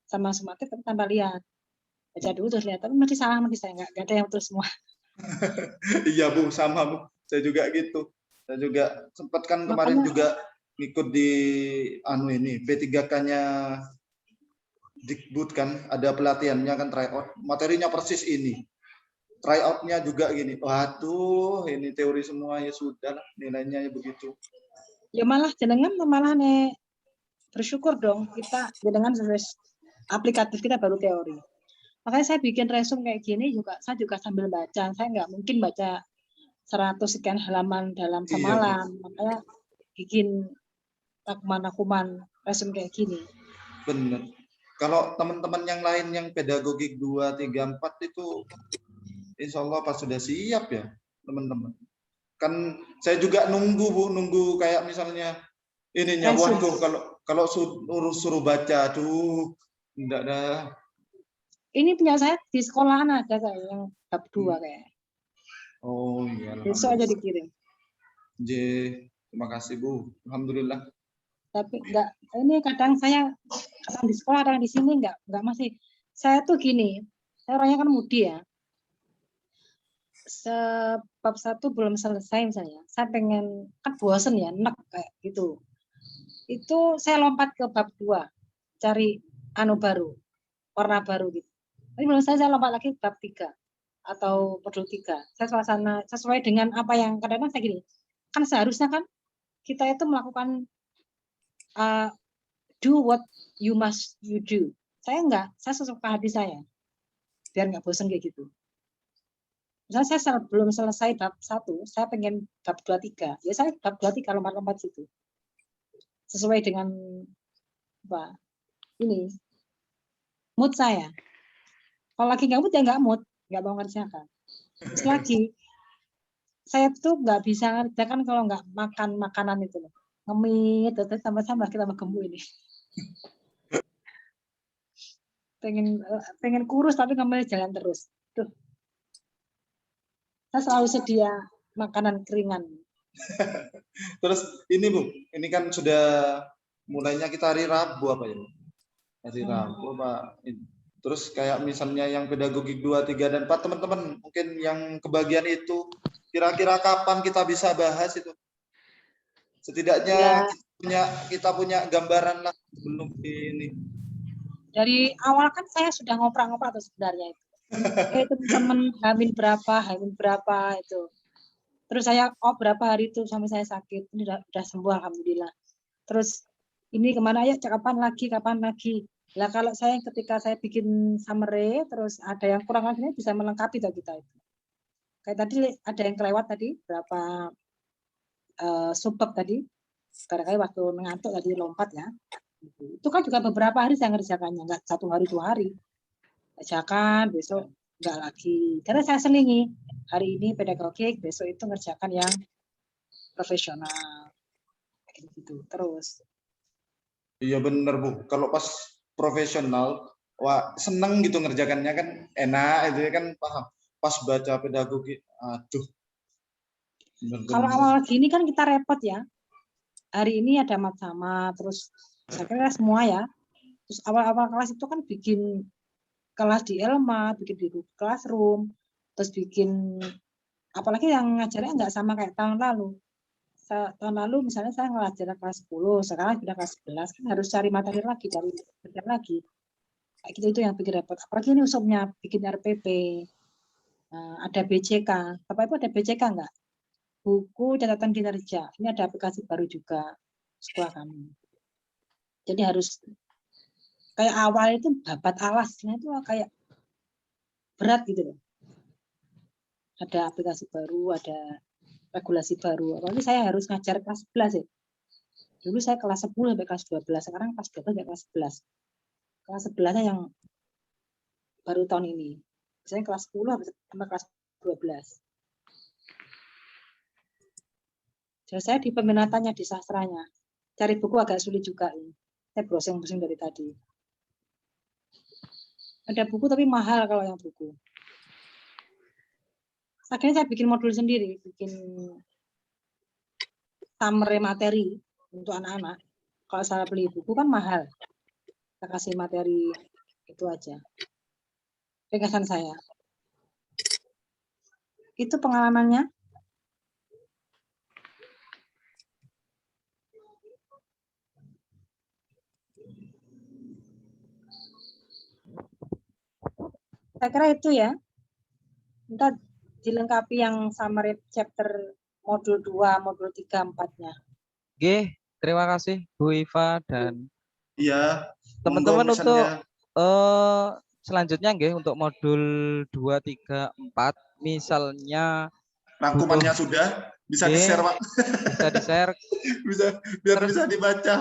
sama sumatif tapi tanpa lihat. Baca dulu terus lihat, tapi masih salah masih saya nggak ada yang betul semua. Iya Bu, sama Bu. Saya juga gitu. Saya juga sempat kan kemarin Makanya- juga ikut di ini P3K-nya Dikbud kan, ada pelatihannya kan tryout. Materinya persis ini. Tryout-nya juga gini. Waduh, ini teori semua ya sudah lah, nilainya ya begitu. Ya malah jenengan malah nih bersyukur dong kita jenengan aplikatif kita baru teori. Makanya saya bikin resume kayak gini juga, saya juga sambil baca. Saya nggak mungkin baca 100 sekian halaman dalam Iya, semalam. Makanya bikin rangkuman resume kayak gini. Benar. Kalau teman-teman yang lain yang pedagogik 2, 3, 4 itu insya Allah pas sudah siap ya teman-teman. Kan saya juga nunggu kayak misalnya ininya, Resume. waduh kalau suruh baca, aduh, enggak dah. Ini punya saya di sekolahan ada kayak yang bab 2 kayak. Oh iya. Besok aja dikirim. Terima kasih Bu. Alhamdulillah. Tapi enggak, ini kadang di sekolah, kadang di sini enggak masih. Saya tuh gini, saya orangnya kan mudi ya. Bab 1 belum selesai misalnya, saya pengen, kan bosen ya, enak kayak gitu. Itu saya lompat ke bab 2, cari baru, warna baru gitu. Tapi belum saya lompat lagi bab 3 atau modul 3. Saya suasana sesuai dengan apa yang kadang-kadang saya gini. Kan seharusnya kan kita itu melakukan do what you do. Saya enggak, saya sesuka hati saya. Biar enggak bosan kayak gitu. Misalnya saya belum selesai bab 1, saya pengen bab 2, 3. Ya saya bab 2, 3 lompat-lompat situ. Sesuai dengan apa? Ini mood saya. Kalau lagi nggak mood ya nggak mood, nggak mau ngerjakan. Terus lagi saya tuh nggak bisa ngerjakan kalau nggak makan makanan itu loh. Ngemit, terus sama-sama kita mau gemuk ini. pengen kurus tapi ngemil jalan terus. Tuh. Saya selalu sedia makanan keringan. Terus ini Bu, ini kan sudah mulainya kita hari Rabu apa ya? Hari Rabu Pak. Terus kayak misalnya yang pedagogik 2, 3, dan 4 teman-teman mungkin yang kebagian itu kira-kira kapan kita bisa bahas itu? Setidaknya kita punya gambaran lah sebelum ini. Dari awal kan saya sudah ngoprak-ngoprak tuh sebenarnya itu. Teman-teman hamil berapa itu. Terus saya berapa hari itu sampai saya sakit, ini udah sembuh alhamdulillah. Terus ini kemana ya, kapan lagi. Lah kalau saya ketika saya bikin summary terus ada yang kurang lagi bisa melengkapi tuh kita itu. Kayak tadi ada yang kelewat tadi berapa subbab tadi. Kadang-kadang waktu ngantuk tadi lompat ya. Itu kan juga beberapa hari saya ngerjakannya, enggak 1 hari 2 hari. Kerjakan, besok enggak lagi. Karena saya selingi. Hari ini pedagogik, besok itu ngerjakan yang profesional. Gitu terus. Iya bener Bu. Kalau pas profesional, wah seneng gitu ngerjakannya kan enak itu kan paham. Pas baca pedagogik, aduh. Kalau awal gini kan kita repot ya. Hari ini ada mat sama, terus saya kira semua ya. Terus awal-awal kelas itu kan bikin kelas di Elma, bikin di Classroom, terus bikin apalagi yang ngajarnya nggak sama kayak tahun lalu. Tahun lalu misalnya saya ngajar kelas 10, sekarang sudah kelas 11, kan harus cari materi lagi, cari belajar lagi. Kayak gitu itu yang bikin repot. Apalagi ini usupnya bikin RPP, ada BCK. Bapak Ibu ada BCK nggak? Buku catatan kinerja. Ini ada aplikasi baru juga sekolah kami. Jadi harus kayak awal itu babat alasnya itu kayak berat gitu loh. Ada aplikasi baru, ada regulasi baru. Apalagi saya harus ngajar kelas 11 ya. Dulu saya kelas 10 sampai kelas 12, sekarang kelas 12 sampai kelas 11. Kelas 11-nya yang baru tahun ini. Misalnya kelas 10 sampai kelas 12. Jadi saya di peminatannya, di sastranya. Cari buku agak sulit juga ini. Saya browsing-browsing dari tadi. Ada buku tapi mahal kalau yang buku. Akhirnya saya bikin modul sendiri, bikin summary materi untuk anak-anak. Kalau saya beli buku kan mahal. Saya kasih materi itu aja. ringkasan saya. Itu pengalamannya. Saya kira itu ya. Entah dilengkapi yang summary chapter modul 2, modul 3, 4-nya. Oke, terima kasih Bu Iva dan Iya. teman-teman Monggo untuk misalnya selanjutnya nggih untuk modul 2, 3, 4 misalnya rangkumannya butuh sudah bisa Oke. di-share, Pak. bisa di-share. Bisa biar bisa dibaca.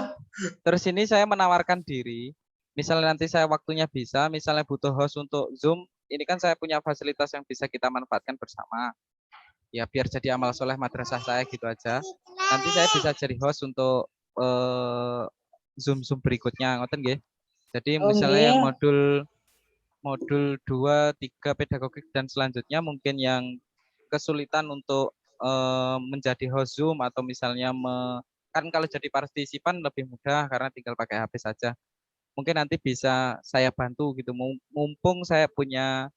Terus ini saya menawarkan diri, misalnya nanti saya waktunya bisa, misalnya butuh host untuk Zoom, ini kan saya punya fasilitas yang bisa kita manfaatkan bersama. Ya biar jadi amal soleh madrasah saya gitu aja. Nanti saya bisa jadi host untuk Zoom berikutnya, ngoten nggih. Jadi Oh, misalnya yang nggih. modul 2, 3 pedagogik dan selanjutnya mungkin yang kesulitan untuk menjadi host Zoom atau misalnya kan kalau jadi partisipan lebih mudah karena tinggal pakai HP saja. Mungkin nanti bisa saya bantu gitu. Mumpung saya punya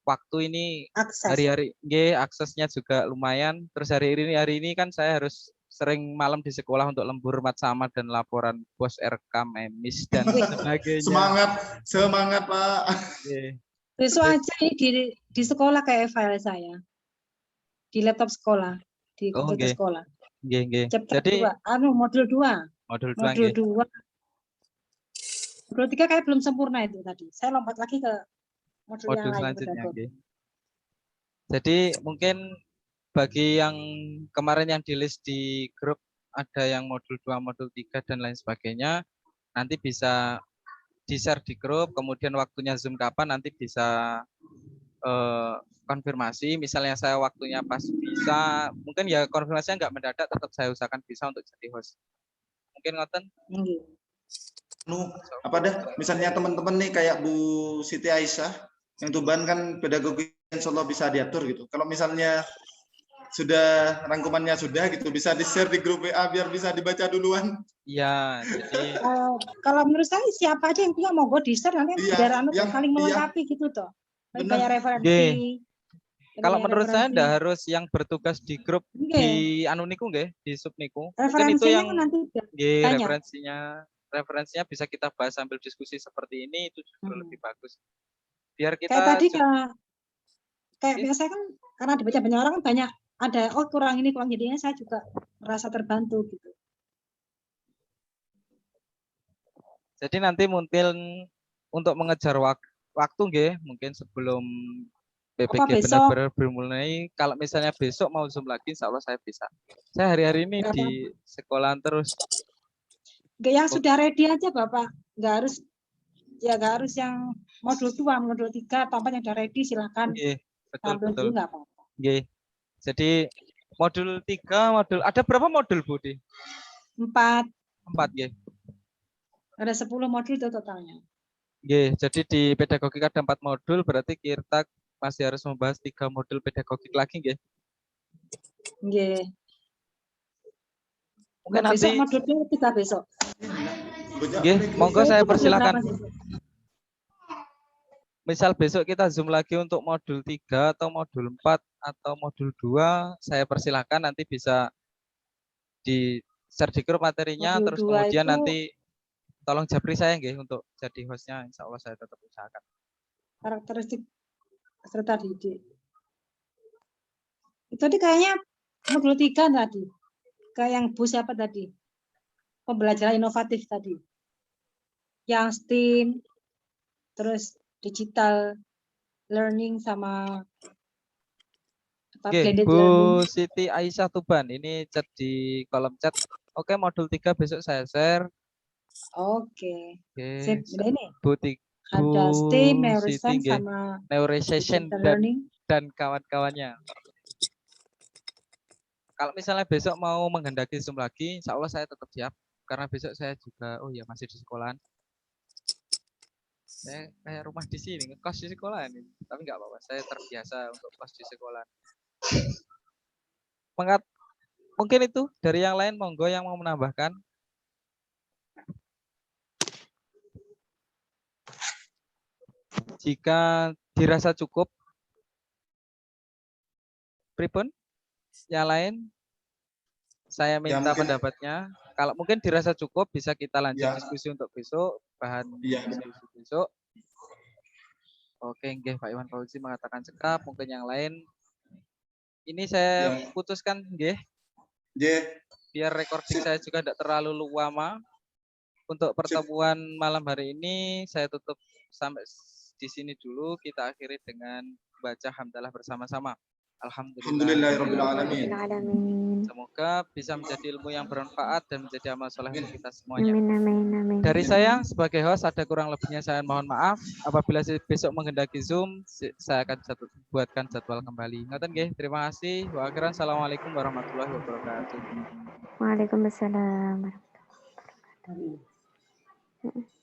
waktu ini Akses. hari-hari aksesnya juga lumayan. Terus hari ini kan saya harus sering malam di sekolah untuk lembur mat sama dan laporan bos RK Memis dan sebagainya. Semangat Pak. Oke. Besok aja ini di sekolah kayak file saya. Di laptop sekolah, di Oh, komputer nggih. sekolah. Nggih. Chapter Jadi 2, modul 2. modul 2 Modul nggih. 2. Modul 3 kayak belum sempurna itu tadi. Saya lompat lagi ke modul yang lain. Selanjutnya nggih. Jadi mungkin bagi yang kemarin yang di list di grup ada yang modul 2, modul 3 dan lain sebagainya, nanti bisa di-share di grup, kemudian waktunya Zoom kapan nanti bisa konfirmasi. Misalnya saya waktunya pas bisa, mungkin ya konfirmasinya nggak mendadak, tetap saya usahakan bisa untuk jadi host. Mungkin ngoten? Apa dah? Misalnya teman-teman nih kayak Bu Siti Aisyah yang Tuban kan pedagogi insya Allah bisa diatur gitu. Kalau misalnya sudah rangkumannya sudah gitu bisa di-share di grup WA biar bisa dibaca duluan. Iya, jadi kalau menurut saya siapa aja yang punya monggo di-share nanti biar saling melengkapi gitu toh. Kayak referensi. Kalau menurut saya enggak harus yang bertugas di grup di anu niku nggih, di sub niku. Mungkin itu yang nanti referensinya bisa kita bahas sambil diskusi seperti ini itu justru lebih bagus. Biar kita kayak tadi kayak biasa kan karena dibaca banyak orang kan banyak ada kurang ini kurang jadinya saya juga merasa terbantu gitu. Jadi nanti mungkin untuk mengejar waktu nggih, mungkin sebelum PPG benar-benar bermulai, kalau misalnya besok mau Zoom lagi, insya Allah saya bisa. Saya hari-hari ini di sekolahan terus. Yang sudah ready aja Bapak, nggak harus yang modul 2, modul 3, atau yang sudah ready silakan. Betul. Nggih. Jadi modul 3, ada berapa modul Budi? 4 nggih. Ada 10 modul itu totalnya. Nggih, jadi di pedagogik ada 4 modul, berarti kita masih harus membahas 3 modul pedagogik lagi nggih. Nggih. Mungkin besok nanti modul 3 besok. Nggih, monggo saya persilakan. Misal besok kita Zoom lagi untuk modul 3 atau modul 4 atau modul 2, saya persilakan nanti bisa di-share di grup materinya, modul terus kemudian itu, nanti tolong japri saya nggih untuk jadi hostnya, insya Allah saya tetap usahakan. Karakteristik peserta didik. Itu tadi kayaknya modul 3 tadi. Kayak yang Bu siapa tadi? Pembelajaran inovatif tadi. Yang STEAM, terus digital learning sama blended Bu learning. Siti Aisyah Tuban, ini chat di kolom chat. Oke, modul 3 besok saya share. Oke. Oke. Ini ada STEAM, neuroscience sama neuroscience dan kawan-kawannya. Kalau misalnya besok mau menghendaki Zoom lagi, insya Allah saya tetap siap. Karena besok saya juga, masih di sekolahan. Saya kayak rumah di sini, ngekos di sekolahan ini. Tapi nggak apa-apa, saya terbiasa untuk kos di sekolahan. Mungkin itu dari yang lain, monggo yang mau menambahkan. Jika dirasa cukup. Pripun? Yang lain? Saya minta mungkin- pendapatnya. Kalau mungkin dirasa cukup, bisa kita lanjut Ya. diskusi untuk besok, bahan Iya. diskusi besok. Oke, nggih, Pak Iwan Fauzi mengatakan cekap. Mungkin yang lain. Ini saya Yang- putuskan, nggih, J. biar recording saya juga tidak terlalu lama. Untuk pertemuan malam hari ini saya tutup sampai di sini dulu. Kita akhiri dengan baca hamdalah bersama-sama. Alhamdulillahirabbil alamin. Alamin. Semoga bisa menjadi ilmu yang bermanfaat dan menjadi amal soleh untuk kita semuanya. Amin, amin, amin. Dari saya sebagai host ada kurang lebihnya saya mohon maaf. Apabila besok menghendaki Zoom, saya akan buatkan jadwal kembali. Ngoten nggih, terima kasih. Wa akhiran assalamualaikum warahmatullahi wabarakatuh. Waalaikumsalam warahmatullahi wabarakatuh.